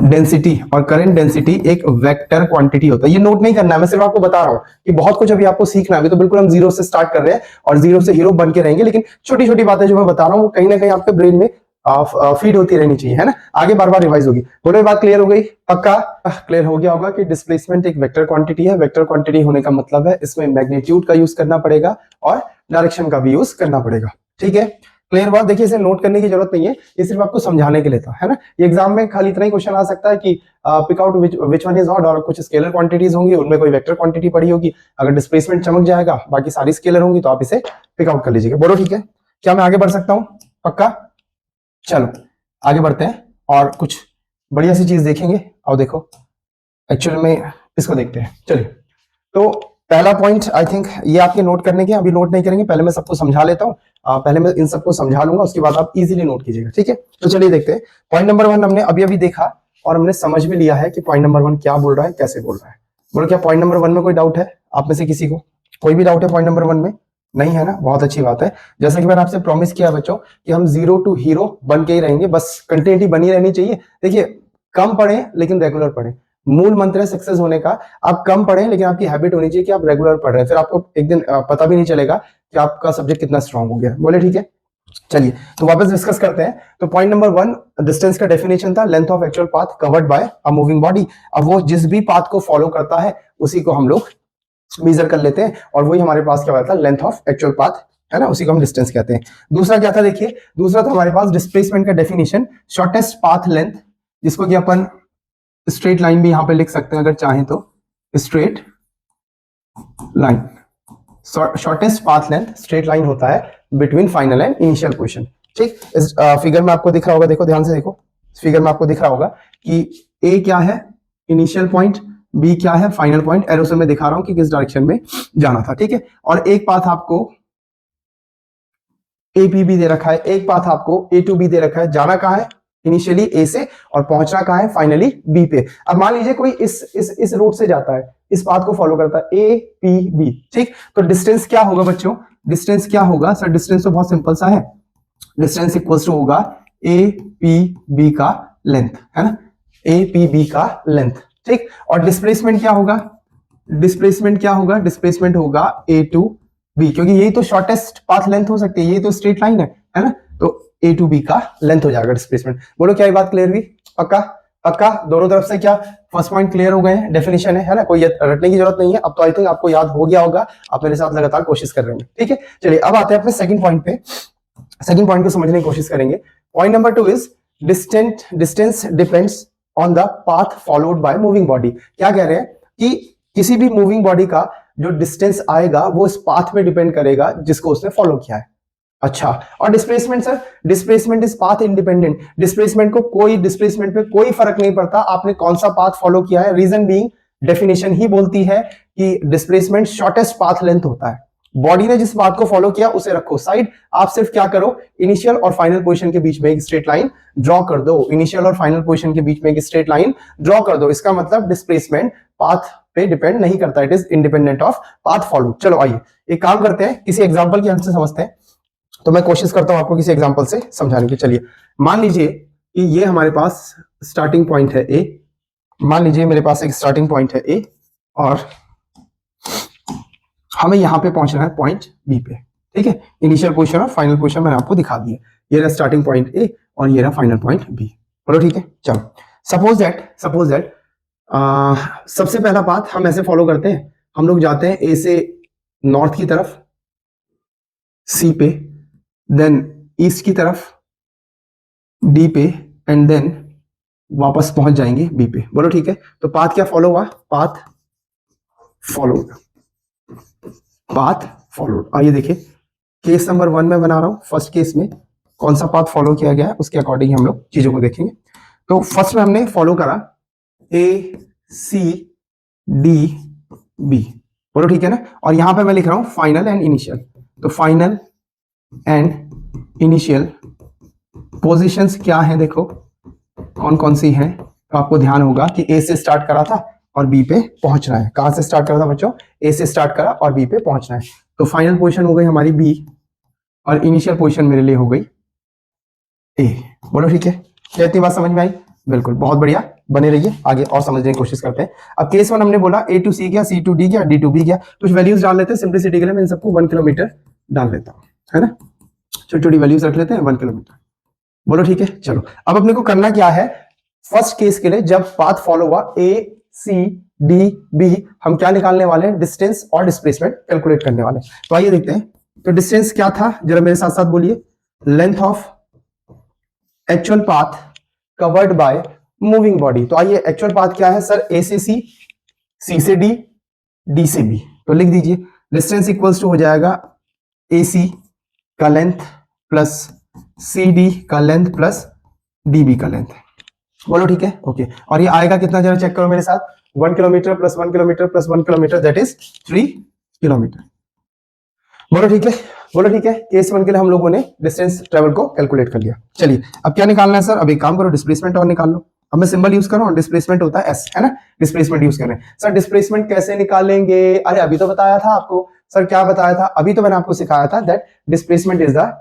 डेंसिटी। और करंट डेंसिटी एक वेक्टर क्वांटिटी होता है। ये नोट नहीं करना है, मैं सिर्फ आपको बता रहा हूं कि बहुत कुछ अभी आपको सीखना है। अभी तो बिल्कुल हम जीरो से स्टार्ट कर रहे हैं और जीरो से हीरो बन के रहेंगे, लेकिन छोटी छोटी बातें जो मैं बता रहा हूं वो कहीं ना कहीं आपके ब्रेन में फीड होती रहनी चाहिए, है ना, आगे बार बार रिवाइज होगी। बोलो ये बात क्लियर हो गई? पक्का क्लियर हो गया होगा कि डिस्प्लेसमेंट एक वेक्टर क्वांटिटी है। वेक्टर क्वांटिटी होने का मतलब है इसमें मैग्नीट्यूड का यूज करना पड़ेगा और डायरेक्शन का भी यूज करना पड़ेगा। ठीक है, क्लियर बात? देखिए इसे नोट करने की जरूरत नहीं है, ये सिर्फ आपको समझाने के लिए था, है ना। ये एग्जाम में खाली इतना ही क्वेश्चन आ सकता है कि pick out which one is odd, और कुछ स्केलर क्वांटिटीज होंगी उनमें कोई वेक्टर क्वांटिटी पड़ी होगी, अगर डिस्प्लेसमेंट चमक जाएगा बाकी सारी स्केलर होंगी तो आप इसे पिक आउट कर लीजिएगा। बोलो ठीक है, क्या मैं आगे बढ़ सकता हूं? पक्का? चलो आगे बढ़ते हैं और कुछ बढ़िया सी चीज देखेंगे। और देखो एक्चुअल में इसको देखते हैं। चलिए, तो पहला पॉइंट आई थिंक ये आपके नोट करने के, अभी नोट नहीं करेंगे, पहले मैं सबको समझा लेता हूँ। पहले मैं इन सबको समझा लूंगा, उसके बाद आप इजीली नोट कीजिएगा, ठीक है। तो चलिए देखते हैं। पॉइंट नंबर 1 हमने अभी अभी देखा और हमने समझ भी लिया है कि पॉइंट नंबर 1 क्या बोल रहा है, कैसे बोल रहा है। बोलो क्या पॉइंट नंबर 1 में कोई डाउट है आप में से किसी को? कोई भी डाउट है पॉइंट नंबर 1 में? नहीं है ना, बहुत अच्छी बात है। जैसा कि मैंने आपसे प्रॉमिस किया बच्चों कि हम जीरो टू हीरो बन के ही रहेंगे, बस कंटिन्यूटी बनी रहनी चाहिए। देखिए कम पढ़े लेकिन रेगुलर पढ़े, मूल मंत्र है सक्सेस होने का। आप कम पढ़ें लेकिन आपकी हैबिट होनी चाहिए कि आप रेगुलर पढ़ रहे हैं, फिर आपको एक दिन पता भी नहीं चलेगा कि आपका सब्जेक्ट कितना स्ट्रांग हो गया। बोले ठीक है, चलिए तो वापस डिस्कस करते हैं। तो पॉइंट नंबर 1 डिस्टेंस का डेफिनेशन था length of actual path covered by a moving body. अब वो जिस भी पाथ को फॉलो करता है उसी को हम लोग मेजर कर लेते हैं और वही हमारे पास क्या होता है, लेंथ ऑफ एक्चुअल पाथ, है ना, उसी को हम डिस्टेंस कहते हैं। दूसरा क्या था देखिए, दूसरा था हमारे पास डिस्प्लेसमेंट का डेफिनेशन, शॉर्टेस्ट पाथ लेंथ, जिसको कि अपन स्ट्रेट लाइन भी यहां पे लिख सकते हैं अगर चाहें तो, straight line. Shortest path length straight line होता है between final and initial position. ठीक, इस फिगर में आपको दिख रहा होगा, देखो ध्यान से देखो, इस फिगर में आपको दिख रहा होगा कि ए क्या है इनिशियल पॉइंट, बी क्या है फाइनल पॉइंट। एरो से मैं दिखा रहा हूं कि किस डायरेक्शन में जाना था, ठीक है। और एक पाथ आपको ए पी भी दे रखा है, एक पाथ आपको ए टू बी दे रखा है। जाना कहां है? इनिशियली ए से, और पहुंचना कहां है? फाइनली बी पे। अब मान लीजिए कोई इस रूट से जाता है, इस पाथ को फॉलो करता है, ए पी बी, ठीक। तो डिस्टेंस क्या होगा बच्चों? डिस्टेंस क्या होगा सर? डिस्टेंस तो बहुत सिंपल सा है, डिस्टेंस इक्वल्स टू होगा ए पी बी का लेंथ, है ना, ए पी बी का लेंथ, ठीक। और डिस्प्लेसमेंट क्या होगा? डिस्प्लेसमेंट क्या होगा? डिस्प्लेसमेंट होगा ए टू बी, क्योंकि यही तो शॉर्टेस्ट पाथ लेंथ हो सकती है, यही तो स्ट्रेट लाइन है ना, तो ए टू बी का लेंथ हो जाएगा डिस्प्लेसमेंट। बोलो क्या ये बात क्लियर हुई? पक्का? पक्का? दोनों तरफ से क्या फर्स्ट पॉइंट क्लियर हो गए हैं, डेफिनेशन है ना, कोई रटने की जरूरत नहीं है। अब तो आई थिंक आपको याद हो गया होगा, आप मेरे साथ लगातार कोशिश कर रहे होंगे, ठीक है। चलिए अब आते हैं अपने सेकंड पॉइंट पे, सेकंड पॉइंट को समझने की कोशिश करेंगे। Point number 2 is distance depends on the path followed by moving body. क्या कह रहे हैं कि किसी भी मूविंग बॉडी का जो डिस्टेंस आएगा वो इस पाथ पे डिपेंड करेगा जिसको उसने फॉलो किया है। अच्छा, और displacement sir, displacement is path independent. Displacement पे कोई फर्क नहीं पड़ता आपने कौन सा पाथ फॉलो किया है। रीजन बीइंग, डेफिनेशन ही बोलती है कि डिस्प्लेसमेंट शॉर्टेस्ट पाथ लेंथ होता है। बॉडी ने जिस पाथ को फॉलो किया उसे रखो साइड, आप सिर्फ क्या करो, इनिशियल और फाइनल पोजीशन के बीच में एक स्ट्रेट लाइन ड्रॉ कर दो। इनिशियल और फाइनल पोजीशन के बीच में एक स्ट्रेट लाइन ड्रॉ कर दो। इसका मतलब डिस्प्लेसमेंट पाथ पे डिपेंड नहीं करता, it is independent of path follow. चलो आइए एक काम करते हैं, किसी एग्जांपल की हेल्प से समझते हैं। तो मैं कोशिश करता हूं आपको किसी एग्जांपल से समझाने की। चलिए मान लीजिए कि ये हमारे पास स्टार्टिंग पॉइंट है ए, मान लीजिए मेरे पास एक स्टार्टिंग पॉइंट है ए और हमें यहां पे पहुंचना है पॉइंट बी पे, ठीक है। इनिशियल पोजीशन और फाइनल पोजीशन मैंने आपको दिखा दी है। ये रहा स्टार्टिंग पॉइंट ए और ये रहा फाइनल पॉइंट बी। बोलो ठीक है। चलो सपोज दैट सबसे पहला पाथ हम ऐसे फॉलो करते हैं, हम लोग जाते हैं ए से नॉर्थ की तरफ सी पे, देन ईस्ट की तरफ डी पे एंड देन वापस पहुंच जाएंगे बी पे। बोलो ठीक है। तो पाथ क्या फॉलो हुआ, पाथ फॉलोड। आइए देखिए केस नंबर 1 में बना रहा हूं। फर्स्ट केस में कौन सा पाथ फॉलो किया गया है उसके अकॉर्डिंग हम लोग चीजों को देखेंगे। तो फर्स्ट में हमने फॉलो करा ए सी डी बी। बोलो ठीक है ना। और यहां पे मैं लिख रहा हूं फाइनल एंड इनिशियल। तो फाइनल एंड इनिशियल पोजीशंस क्या हैं, देखो कौन कौन सी हैं। तो आपको ध्यान होगा कि ए से स्टार्ट करा था और बी पे पहुंचना है। कहां से स्टार्ट करा था बच्चों, ए से स्टार्ट करा और बी पे पहुंचना है। तो फाइनल पोजीशन हो गई हमारी बी और इनिशियल पोजीशन मेरे लिए हो गई ए। बोलो ठीक है। क्या इतनी बात समझ में आई? बिल्कुल, बहुत बढ़िया, बने रहिए, आगे और समझने की कोशिश करते हैं। अब केस 1 हमने बोला ए टू सी गया, सी टू डी गया, डी टू बी गया। कुछ वैल्यूज डाल लेते हैं सिंपलिसिटी के लिए, मैं इन सबको 1 किलोमीटर डाल देता हूं, है ना। छोटी छोटी वैल्यूज रख लेते हैं 1 किलोमीटर। बोलो ठीक है। चलो अब अपने को करना क्या है, फर्स्ट केस के लिए जब पाथ फॉलो हुआ ए सी डी बी, हम क्या निकालने वाले हैं, डिस्टेंस और डिस्प्लेसमेंट कैलकुलेट करने वाले हैं। तो आइए देखते हैं। तो डिस्टेंस क्या था, जरा मेरे साथ साथ बोलिए, length of actual path covered by moving body. तो आइए एक्चुअल पाथ क्या है सर, ए से सी, सी से डी, डी से बी। तो लिख दीजिए डिस्टेंस इक्वल्स टू हो जाएगा ए सी का लेंथ प्लस सी डी का लेंथ प्लस डी बी का लेंथ। बोलो ठीक है। ओके, और ये आएगा कितना, जरा चेक करो मेरे साथ, 1 kilometre plus 1 kilometre plus 1 kilometre that is 3 kilometre. बोलो ठीक है। बोलो ठीक है। केस 1 के लिए हम लोगों ने डिस्टेंस ट्रेवल को कैलकुलेट कर लिया। चलिए अब क्या निकालना है सर, अब एक काम करो, डिस्प्लेसमेंट और निकाल लो। अब मैं सिंबल यूज कर रहा हूं, डिस्प्लेसमेंट होता है एस, है ना। डिस्प्लेसमेंट यूज कर रहे हैं सर। डिस्प्लेसमेंट कैसे निकालेंगे, अरे अभी तो बताया था आपको सर। क्या बताया था अभी, तो मैंने आपको सिखाया था that displacement is the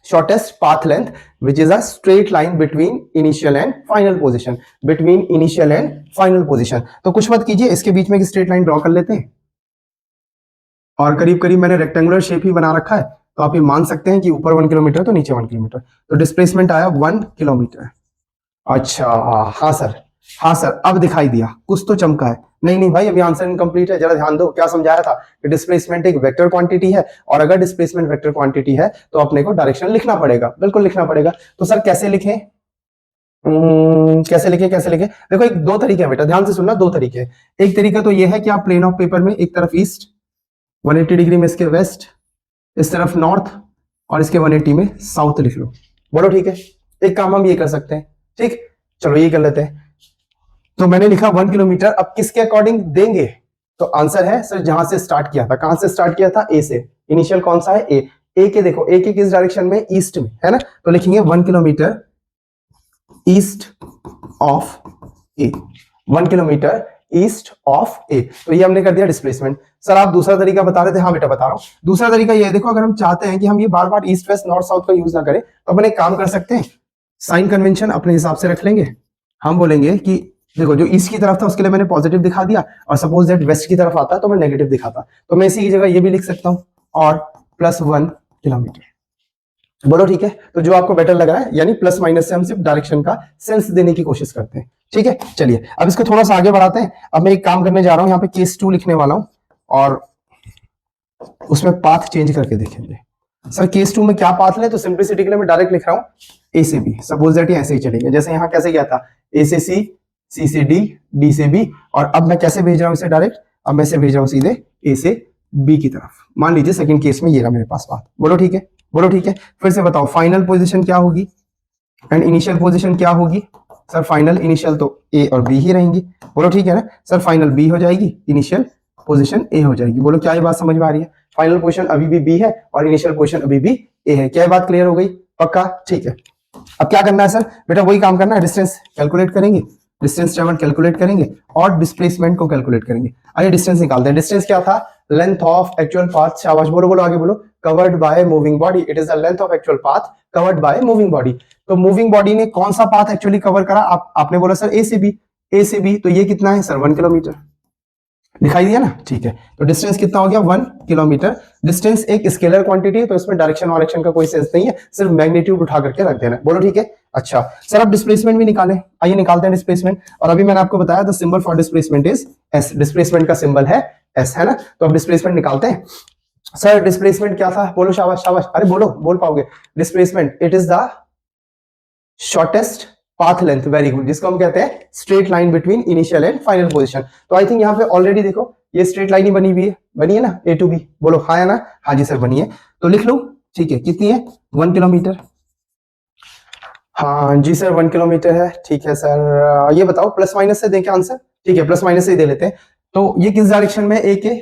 shortest path length which is a straight line between initial and final position, between initial and final position। तो कुछ मत कीजिए, इसके बीच में एक स्ट्रेट लाइन ड्रॉ कर लेते हैं और करीब करीब मैंने रेक्टेंगुलर शेप ही बना रखा है। तो आप ये मान सकते हैं कि ऊपर 1 किलोमीटर तो नीचे 1 किलोमीटर। तो डिस्प्लेसमेंट आया 1 किलोमीटर। अच्छा हाँ सर, हाँ सर, अब दिखाई दिया, कुछ तो चमका है। नहीं नहीं भाई, अभी आंसर इनकम्प्लीट है, जरा ध्यान दो। क्या समझाया था कि डिस्प्लेसमेंट एक वेक्टर क्वांटिटी है, और अगर डिस्प्लेसमेंट वेक्टर क्वांटिटी है तो अपने को डायरेक्शन लिखना पड़ेगा, बिल्कुल लिखना पड़ेगा। तो सर कैसे लिखें, कैसे लिखें? देखो एक दो तरीके हैं बेटा, ध्यान से सुनना, दो तरीके। एक तरीका तो ये है कि आप प्लेन ऑफ पेपर में एक तरफ ईस्ट 180 डिग्री में, इसके वेस्ट, इस तरफ नॉर्थ, और इसके 180 में साउथ लिख लो। बोलो ठीक है। एक काम हम ये कर सकते हैं, ठीक, चलो ये कर लेते हैं। तो मैंने लिखा 1 किलोमीटर, अब किसके अकॉर्डिंग देंगे, तो आंसर है सर जहां से स्टार्ट किया था। कहां से स्टार्ट किया था, ए से। इनिशियल कौन सा है, ए। ए के देखो, ए के किस डायरेक्शन में, ईस्ट में, है ना। तो लिखेंगे 1 kilometre east of A, 1 kilometre east of A. तो ये हमने कर दिया डिस्प्लेसमेंट। सर आप दूसरा तरीका बता रहे थे, हाँ बेटा बता रहा हूं। दूसरा तरीका ये है, देखो अगर हम चाहते हैं कि हम ये बार बार ईस्ट वेस्ट नॉर्थ साउथ का यूज ना करें, तो अपन एक काम कर सकते हैं, साइन कन्वेंशन अपने हिसाब से रख लेंगे। हम बोलेंगे कि देखो जो ईस्ट की तरफ था उसके लिए मैंने पॉजिटिव दिखा दिया, और सपोज दैट वेस्ट की तरफ आता है तो मैं नेगेटिव दिखाता, तो मैं इसी की जगह ये भी लिख सकता हूं, और +1 किलोमीटर। बोलो ठीक है। तो जो आपको बेटर लग रहा है, यानी प्लस माइनस से हम सिर्फ डायरेक्शन का सेंस देने की कोशिश करते हैं, ठीक है। चलिए अब इसको थोड़ा सा आगे बढ़ाते हैं। अब मैं एक काम करने जा रहा हूं, यहाँ पे केस 2 लिखने वाला हूं, और उसमें पाथ चेंज करके देखेंगे। सर केस 2 में क्या पाथ ले, तो सिंपलिसिटी के लिए मैं डायरेक्ट लिख रहा हूं ए से बी, सपोज दैट ये ऐसे ही चलेगा, जैसे यहाँ कैसे गया था ए से सी, सी से डी, डी से बी, और अब मैं कैसे भेज रहा हूँ इसे डायरेक्ट, अब मैं इसे भेज रहा हूँ सीधे ए से बी की तरफ। मान लीजिए सेकंड केस में ये रहा मेरे पास बात, बोलो ठीक है, बोलो ठीक है। फिर से बताओ फाइनल पोजीशन क्या होगी एंड इनिशियल पोजीशन क्या होगी। सर फाइनल इनिशियल तो ए और बी ही रहेंगी, बोलो ठीक है ना। सर फाइनल बी हो जाएगी, इनिशियल पोजीशन ए हो जाएगी। बोलो क्या ये बात समझ में आ रही है। फाइनल पोजीशन अभी भी बी है और इनिशियल पोजीशन अभी भी ए है। क्या ये बात क्लियर हो गई, पक्का, ठीक है। अब क्या करना है सर, बेटा वही काम करना है, डिस्टेंस कैलकुलेट करेंगे, डिस्टेंस ट्रेवल कैलकुलेट करेंगे और डिस्प्लेसमेंट को कैलकुलेट करेंगे। आइए डिस्टेंस निकालते हैं। डिस्टेंस क्या था, लेंथ ऑफ एक्चुअल पाथ, शाबाश, बोलो बोलो आगे बोलो, covered by moving body, it is the length of actual path covered by moving body. तो मूविंग बॉडी ने कौन सा पाथ एक्चुअली कवर करा, आपने बोला सर ए से बी, ए से बी, तो ये कितना है सर 1 किलोमीटर, दिखाई दिया ना, ठीक है। तो डिस्टेंस कितना हो गया 1 किलोमीटर। डिस्टेंस एक स्केलर क्वांटिटी है तो इसमें डायरेक्शन वायरेक्शन का कोई सेंस नहीं है, सिर्फ मैग्नीट्यूड उठा करके रख देना, बोलो ठीक है। अच्छा सर अब डिस्प्लेसमेंट भी निकालें, आइए निकालते हैं डिस्प्लेसमेंट। और अभी मैंने आपको बताया the symbol for displacement is S, displacement का सिंबल है एस, है ना। तो अब डिस्प्लेसमेंट निकालते हैं। सर डिस्प्लेसमेंट क्या था, बोलो शाबाश शाबाश, अरे बोलो बोल पाओगे। Displacement it is the shortest path length, very good, जिसको हम कहते हैं straight line between initial and final position. तो आई थिंक यहाँ पे ऑलरेडी देखो ये स्ट्रेट लाइन ही बनी हुई है, बनी है ना, ए टू बी, बोलो हाँ है ना, हाँ जी सर बनी है। तो लिख लो, ठीक है, कितनी है 1 किलोमीटर, हाँ जी सर 1 किलोमीटर है, ठीक है सर। ये बताओ प्लस माइनस से दें क्या आंसर, ठीक है प्लस माइनस से ही दे लेते हैं। तो ये किस डायरेक्शन में, ए के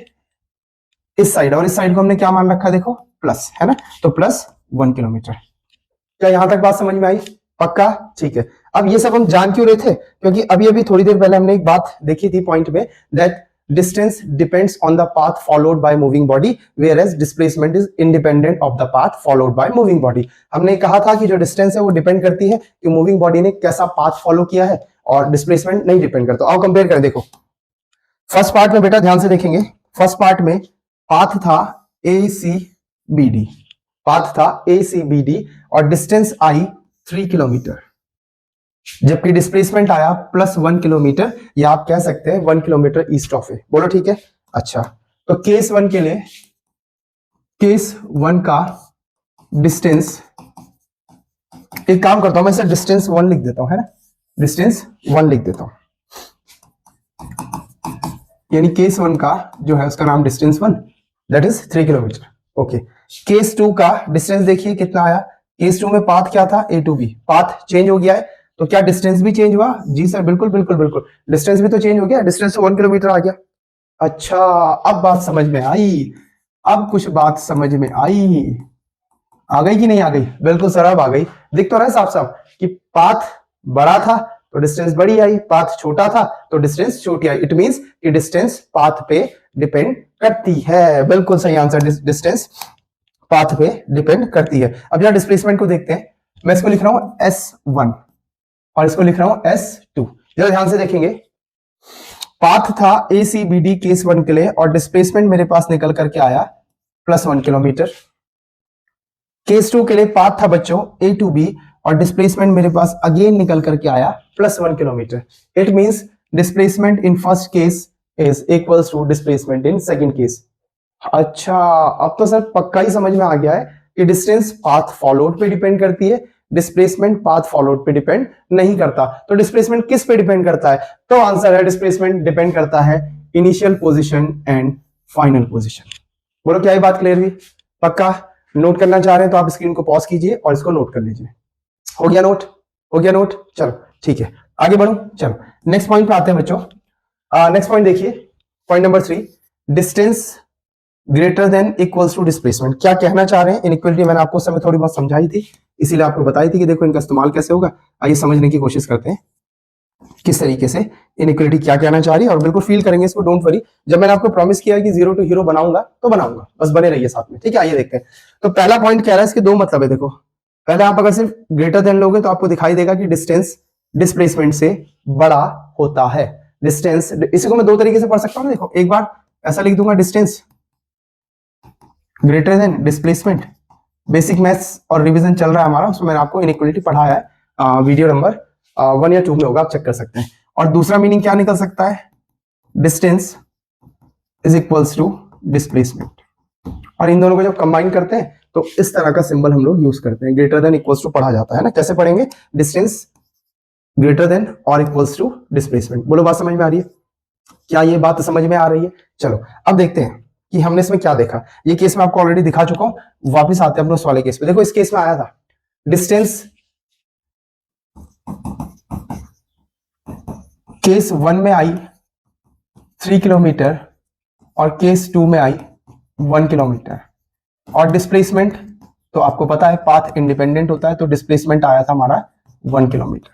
इस साइड, और इस साइड को हमने क्या मान रखा देखो प्लस, है ना, तो प्लस 1 किलोमीटर। क्या यहां तक बात समझ में आई, पक्का, ठीक है। अब ये सब हम जान क्यों रहे थे, क्योंकि अभी अभी थोड़ी देर पहले हमने एक बात देखी थी पॉइंट में, that distance depends on the path followed by moving body whereas displacement is independent of the path followed by moving body. हमने कहा था कि जो डिस्टेंस है वो डिपेंड करती है कि मूविंग बॉडी ने कैसा पाथ फॉलो किया है, और डिस्प्लेसमेंट नहीं डिपेंड करता। आओ कंपेयर करें, देखो फर्स्ट पार्ट में बेटा ध्यान से देखेंगे, फर्स्ट पार्ट में पाथ था ए सी बी डी, पाथ था ए सी बी डी और डिस्टेंस आई 3 किलोमीटर, जबकि डिस्प्लेसमेंट आया प्लस 1 किलोमीटर, या आप कह सकते हैं 1 किलोमीटर ईस्ट ऑफ ए, बोलो ठीक है। अच्छा तो केस 1 के लिए, केस 1 का डिस्टेंस, एक काम करता हूं मैं सर डिस्टेंस 1 लिख देता हूं, है ना, डिस्टेंस 1 लिख देता हूं, यानी केस 1 का जो है उसका नाम distance 1, that is 3 kilometre, okay. Case 2 का डिस्टेंस देखिए कितना आया, केस 2 में पाथ क्या था ए टू बी, पाथ चेंज हो गया है, तो क्या डिस्टेंस भी चेंज हुआ, जी सर बिल्कुल बिल्कुल बिल्कुल, डिस्टेंस भी तो चेंज हो गया, डिस्टेंस 1 किलोमीटर आ गया। अच्छा अब बात समझ में आई, अब कुछ बात समझ में आई, आ गई कि नहीं आ गई, बिल्कुल सर अब आ गई, दिख तो रहा है साफ साफ कि पाथ बड़ा था तो डिस्टेंस बड़ी आई, पाथ छोटा था तो डिस्टेंस छोटी आई, इट मींस कि डिस्टेंस पाथ पे डिपेंड करती है, बिल्कुल सही आंसर, डिस्टेंस पाथ पे डिपेंड करती है। अब यहां डिस्प्लेसमेंट को देखते हैं, मैं इसको लिख रहा हूं S1 और इसको लिख रहा हूं S2, जरा ध्यान से देखेंगे, पाथ था ACBD केस 1 के लिए और डिस्प्लेसमेंट मेरे पास निकल करके आया प्लस 1 किलोमीटर। केस 2 के लिए पाथ था बच्चों A to B और डिस्प्लेसमेंट मेरे पास अगेन निकल करके आया plus 1 kilometer, it means displacement in first case is equals to displacement in second case. अच्छा अब तो सर पक्का ही समझ में आ गया है कि डिस्टेंस पाथ फॉलोड पे डिपेंड करती है, डिस्प्लेसमेंट पाथ फॉलोड पे डिपेंड नहीं करता। तो डिस्प्लेसमेंट किस पे डिपेंड करता है, तो आंसर है डिस्प्लेसमेंट डिपेंड करता है initial position and final position. बोलो क्या ये बात क्लियर हुई, पक्का। नोट करना चाह रहे हैं तो आप स्क्रीन को पॉज कीजिए और इसको नोट कर लीजिए, हो गया नोट, हो गया नोट, चलो ठीक है आगे बढ़ो। चलो नेक्स्ट पॉइंट पे आते हैं बच्चों, नेक्स्ट पॉइंट देखिए, point number 3, distance greater than equals to displacement. क्या कहना चाह रहे हैं, इनइक्वालिटी मैंने आपको समय थोड़ी बहुत समझाई थी, इसीलिए आपको बताई थी कि देखो इनका इस्तेमाल कैसे होगा। आइए समझने की कोशिश करते हैं किस तरीके से इनइक्वालिटी क्या कहना चाह रही है, और बिल्कुल फील करेंगे इसको, डोंट वरी। जब मैंने आपको प्रॉमिस किया कि जीरो टू हीरो बनाऊंगा तो बनाऊंगा, बस बने रहिए साथ में, ठीक है। आइए देखते हैं। तो पहला पॉइंट कह रहा है, इसके दो मतलब है, देखो पहले आप अगर सिर्फ ग्रेटर देन लोगे तो आपको दिखाई देगा कि डिस्टेंस डिस्प्लेसमेंट से बड़ा होता है। डिस्टेंस, इसी को मैं दो तरीके से पढ़ सकता हूं, देखो एक बार ऐसा लिख दूंगा, distance greater than displacement. Basic maths और रिवीजन चल रहा है हमारा, उसमें मैंने आपको इनइक्वालिटी पढ़ाया है, वीडियो नंबर 1 या 2 में होगा, आप चेक कर सकते हैं। और दूसरा मीनिंग क्या निकल सकता है, distance is equals to displacement, और इन दोनों को जब कंबाइन करते हैं तो इस तरह का सिंबल हम लोग यूज करते हैं। ग्रेटर देन इक्वल्स टू पढ़ा जाता है ना, कैसे पढ़ेंगे? डिस्टेंस ग्रेटर देन और इक्वल्स टू डिस्प्लेसमेंट। बोलो बात समझ में आ रही है? क्या ये बात समझ में आ रही है? चलो अब देखते हैं कि हमने इसमें क्या देखा। ये केस मैं आपको ऑलरेडी दिखा चुका हूं, वापस आते हैं अपने उस वाले केस पे। देखो इस केस में आया था डिस्टेंस, केस 1 में आई 3 किलोमीटर और केस 2 में आई 1 किलोमीटर। और डिस्प्लेसमेंट तो आपको पता है पाथ इंडिपेंडेंट होता है, तो डिस्प्लेसमेंट आया था हमारा 1 किलोमीटर।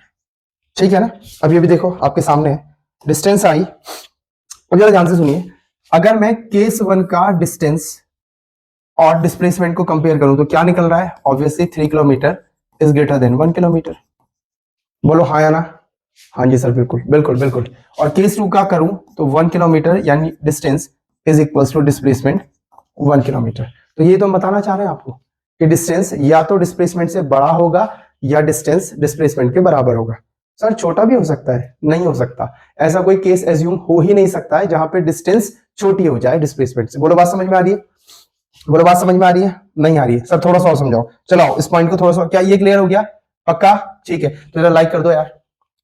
ठीक है ना? अब ये भी देखो आपके सामने है, डिस्टेंस आई। अब जरा ध्यान से सुनिए, अगर मैं केस 1 का डिस्टेंस और डिस्प्लेसमेंट को कंपेयर करूं तो क्या निकल रहा है? Obviously 3 kilometre is greater then 1 kilometer. बोलो हाँ या ना? हाँ जी सर, बिल्कुल बिल्कुल बिल्कुल। और केस 2 का करूं तो 1 किलोमीटर यानी distance is equals to displacement 1 kilometer. तो ये तो हम बताना चाह रहे हैं आपको कि डिस्टेंस या तो डिस्प्लेसमेंट से बड़ा होगा या डिस्टेंस डिस्प्लेसमेंट के बराबर होगा। सर छोटा भी हो सकता है? नहीं हो सकता, ऐसा कोई केस एज्यूम हो ही नहीं सकता है जहां पे डिस्टेंस छोटी हो जाए डिस्प्लेसमेंट से। बोलो बात समझ में आ रही है? बोलो बात समझ में आ रही है? नहीं आ रही है? सर थोड़ा सा और समझाओ। चलो इस पॉइंट को थोड़ा सा, क्या ये क्लियर हो गया? पक्का? ठीक है, तो जरा लाइक कर दो यार,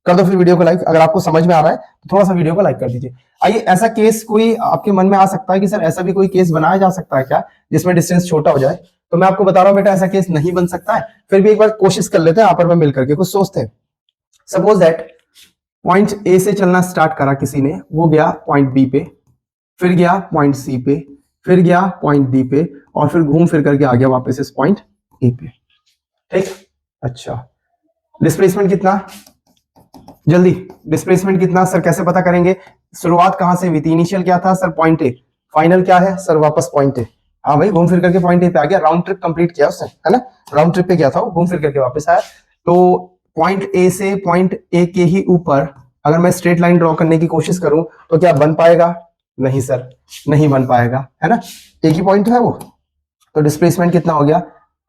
कर दो फिर वीडियो को लाइक। अगर आपको समझ में आ रहा है तो थोड़ा सा वीडियो को लाइक कर दीजिए। आइए, ऐसा केस कोई आपके मन में आ सकता है कि सर ऐसा भी कोई केस बनाया जा सकता है क्या जिसमें डिस्टेंस छोटा हो जाए? तो मैं आपको बता रहा हूं बेटा, ऐसा केस नहीं बन सकता है। फिर भी एक बार कोशिश कर लेते हैं, यहाँ पर मैं मिल करके कुछ सोचते हैं। सपोज दैट पॉइंट ए से चलना स्टार्ट करा किसी ने, वो गया पॉइंट बी पे, फिर गया पॉइंट सी पे, फिर गया पॉइंट डी पे, और फिर घूम फिर करके आ गया वापस इस पॉइंट ए पे। ठीक, अच्छा डिस्प्लेसमेंट कितना? जल्दी, डिस्प्लेसमेंट कितना सर कैसे पता करेंगे? शुरुआत कहां से हुई थी? इनिशियल क्या था सर? Point A. फाइनल क्या है सर? वापस पॉइंट ए। हाँ भाई, घूम फिर करके पॉइंट ए पे आ गया, राउंड ट्रिप कंप्लीट किया उसने, है ना? राउंड ट्रिप पे गया था वो, घूम फिर करके वापस आया। तो पॉइंट ए से पॉइंट ए के ही ऊपर अगर मैं स्ट्रेट लाइन ड्रॉ करने की कोशिश करूं तो क्या बन पाएगा? नहीं सर, नहीं बन पाएगा, है ना? एक ही पॉइंट है वो। तो डिस्प्लेसमेंट कितना हो गया?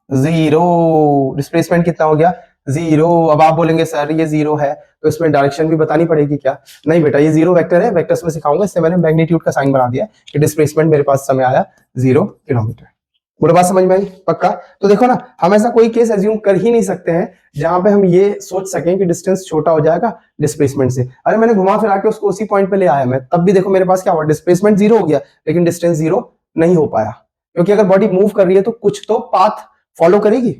0। डिस्प्लेसमेंट कितना हो गया? 0। अब आप बोलेंगे सर ये 0 है तो इसमें डायरेक्शन भी बतानी पड़ेगी क्या? नहीं बेटा, ये 0 वेक्टर है, वेक्टर्स में सिखाऊंगा, इससे मैंने मैग्नीट्यूड का साइन बना दिया कि डिस्प्लेसमेंट मेरे पास समय आया 0 किलोमीटर। बोलो बात समझ में आई? पक्का? तो देखो ना, हम ऐसा कोई केस एज्यूम कर ही नहीं सकते हैं जहां पे हम ये सोच सकें कि डिस्टेंस छोटा हो जाएगा डिस्प्लेसमेंट से। अरे मैंने घुमा फिरा के उसको उसी पॉइंट पे ले आया मैं, तब भी देखो मेरे पास क्या हुआ? डिस्प्लेसमेंट 0 हो गया, लेकिन डिस्टेंस 0 नहीं हो पाया। क्योंकि अगर बॉडी मूव कर रही है तो कुछ तो पाथ फॉलो करेगी।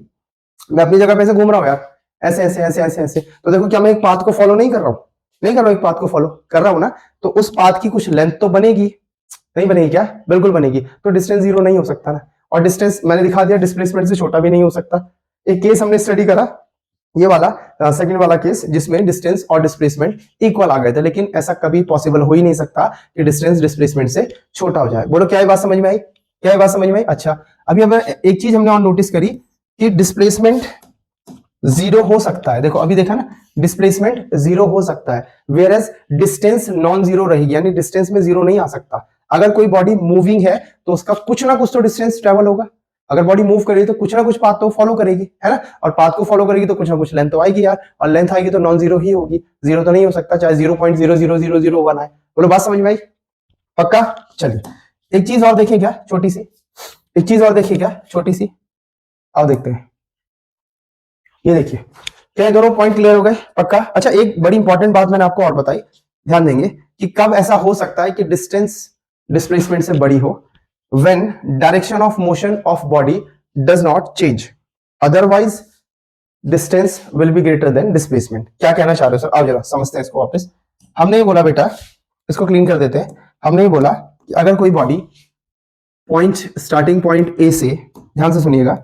मैं अपनी जगह पे ऐसे घूम रहा हूं यार, ऐसे ऐसे ऐसे ऐसे ऐसे, तो देखो क्या मैं एक पाथ को फॉलो नहीं कर रहा हूं? नहीं कर रहा हूं, एक पाथ को फॉलो कर रहा हूं ना, तो उस पाथ की कुछ लेंथ तो बनेगी। नहीं बनेगी क्या? बिल्कुल बनेगी। तो डिस्टेंस 0 नहीं हो सकता ना, और डिस्टेंस मैंने दिखा दिया डिस्प्लेसमेंट से छोटा भी नहीं हो सकता। एक केस हमने स्टडी करा, ये वाला सेकंड वाला केस, जिसमें डिस्टेंस और डिस्प्लेसमेंट इक्वल आ गए थे, लेकिन ऐसा कभी पॉसिबल हो ही नहीं सकता कि डिस्टेंस डिस्प्लेसमेंट से छोटा हो जाए। बोलो क्या ये बात समझ में आई? क्या ये बात समझ में आई? अच्छा, अभी अब एक चीज हमने और नोटिस करी कि डिस्प्लेसमेंट 0 हो सकता है। देखो अभी देखा ना, डिस्प्लेसमेंट 0 हो सकता है, whereas distance non zero रहेगी, यानी डिस्टेंस में 0 नहीं आ सकता। अगर कोई बॉडी मूविंग है तो उसका कुछ ना कुछ तो डिस्टेंस ट्रेवल होगा। अगर बॉडी मूव करेगी तो कुछ ना कुछ पाथ तो फॉलो करेगी, है ना? और पाथ को फॉलो करेगी तो कुछ ना कुछ लेंथ तो आएगी यार, और लेंथ आएगी तो नॉन जीरो ही होगी। 0 तो नहीं हो सकता, चाहे 0.00001 आए। बोलो बात समझ में आई? पक्का? चलिए एक चीज और देखिए क्या, छोटी सी एक चीज और देखिए क्या, छोटी सी, आओ देखते हैं। ये देखिए, क्या दोनों पॉइंट क्लियर हो गए? पक्का? अच्छा, एक बड़ी इंपॉर्टेंट बात मैंने आपको और बताई, ध्यान देंगे कि कब ऐसा हो सकता है कि डिस्टेंस डिस्प्लेसमेंट से बड़ी हो। when direction of motion of body does not change, otherwise distance will be greater than displacement। क्या कहना चाह रहे हो सर? आओ जरा समझते हैं इसको वापस। हमने ये बोला बेटा, इसको क्लीन कर देते हैं। हमने ये बोला कि अगर कोई body point starting point A से, ध्यान से सुनिएगा,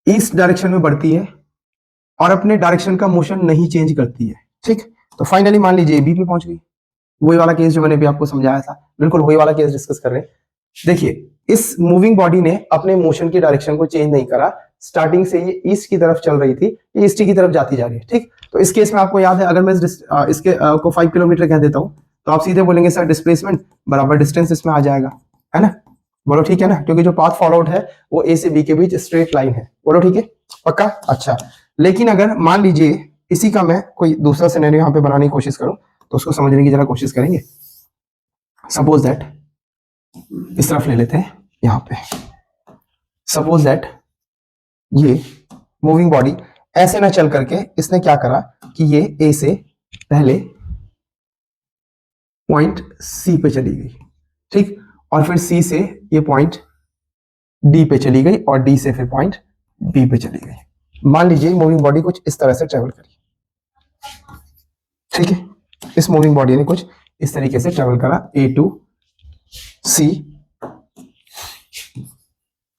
ईस्ट डायरेक्शन में बढ़ती है और अपने डायरेक्शन का मोशन नहीं चेंज करती है, ठीक? तो फाइनली मान लीजिए बी पे पहुंच गई। वही वाला केस जो मैंने भी आपको समझाया था, बिल्कुल वही वाला केस डिस्कस कर रहे हैं। देखिए, इस मूविंग बॉडी ने अपने मोशन की डायरेक्शन को चेंज नहीं करा, स्टार्टिंग से ये ईस्ट की तरफ चल रही थी, ये ईस्ट की तरफ जाती जा रही है, ठीक? तो इस केस में आपको याद है, अगर मैं इसके को 5 किलोमीटर कह देता हूं तो आप सीधे बोलेंगे सर डिस्प्लेसमेंट बराबर डिस्टेंस इसमें आ जाएगा, है ना? बोलो ठीक है ना, क्योंकि जो पाथ फॉलोड है वो ए से बी के बीच स्ट्रेट लाइन है। बोलो ठीक है? पक्का? अच्छा, लेकिन अगर मान लीजिए इसी का मैं कोई दूसरा सिनेरियो यहाँ पे बनाने की कोशिश करूं तो उसको समझने की जरा कोशिश करेंगे। सपोज दैट इस तरफ ले लेते हैं, यहाँ पे सपोज दैट ये मूविंग बॉडी ऐसे ना चल करके इसने क्या करा कि ये ए से पहले पॉइंट सी पे चली गई, ठीक, और फिर सी से ये पॉइंट डी पे चली गई और डी से फिर पॉइंट बी पे चली गई। मान लीजिए मूविंग बॉडी कुछ इस तरह से ट्रेवल करी, ठीक है, इस मूविंग बॉडी ने कुछ इस तरीके से ट्रेवल करा, A to C,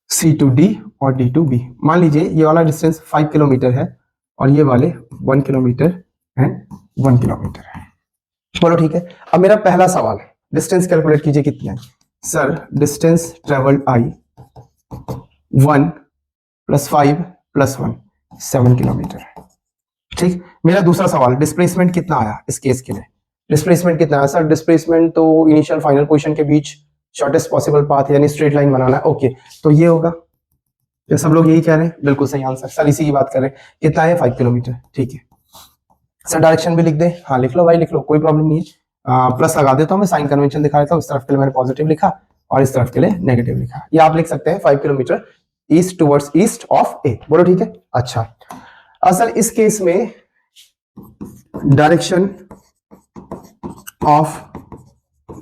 C to D और डी टू बी। मान लीजिए ये वाला डिस्टेंस 5 किलोमीटर है और ये वाले 1 किलोमीटर एंड 1 किलोमीटर है। बोलो ठीक है। अब मेरा पहला सवाल है, डिस्टेंस कैलकुलेट कीजिए कितनी आई। सर डिस्टेंस ट्रेवल्ड आई 1 + 5 + 1 7 किलोमीटर, ठीक। मेरा दूसरा सवाल, डिस्प्लेसमेंट कितना आया इस केस के लिए, डिस्प्लेसमेंट कितना आया। सर डिस्प्लेसमेंट तो इनिशियल फाइनल पोजीशन के बीच शॉर्टेस्ट पॉसिबल पाथ यानी स्ट्रेट लाइन बनाना है। ओके, तो ये होगा, ये सब लोग यही कह रहे हैं, बिल्कुल सही आंसर। सर इसी की बात कर रहे हैं, कितना है 5 किलोमीटर, ठीक है। सर डायरेक्शन भी लिख दे, हाँ लिख लो भाई लिख लो, कोई प्रॉब्लम नहीं है। प्लस लगा देता हूँ मैं, साइन कन्वेंशन दिखा देता हूँ। इस तरफ के लिए मैंने पॉजिटिव लिखा और इस तरफ के लिए नेगेटिव लिखा। ये आप लिख सकते हैं 5 kilometre east towards east of A. बोलो ठीक है। अच्छा सर इस केस में direction of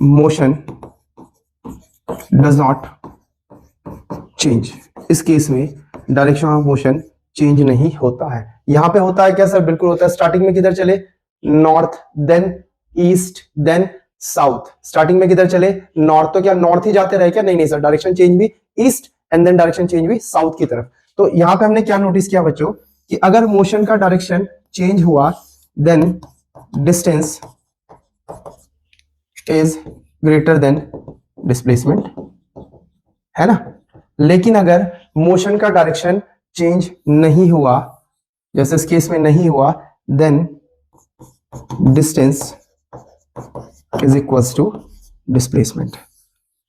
motion does not change, इस केस में डायरेक्शन ऑफ मोशन चेंज नहीं होता है। यहां पे होता है क्या सर, बिल्कुल होता है। स्टार्टिंग में किधर चले, north, then east, then south. Starting में किधर चले, नॉर्थ, तो क्या नॉर्थ ही जाते रहे क्या, नहीं नहीं सर, डायरेक्शन चेंज भी east and then direction change भी साउथ की तरफ। तो यहां पे हमने क्या नोटिस किया बच्चों कि अगर मोशन का डायरेक्शन चेंज हुआ then distance is greater than displacement, है ना। लेकिन अगर मोशन का डायरेक्शन चेंज नहीं हुआ, जैसे इस केस में नहीं हुआ, then distance is equals to displacement.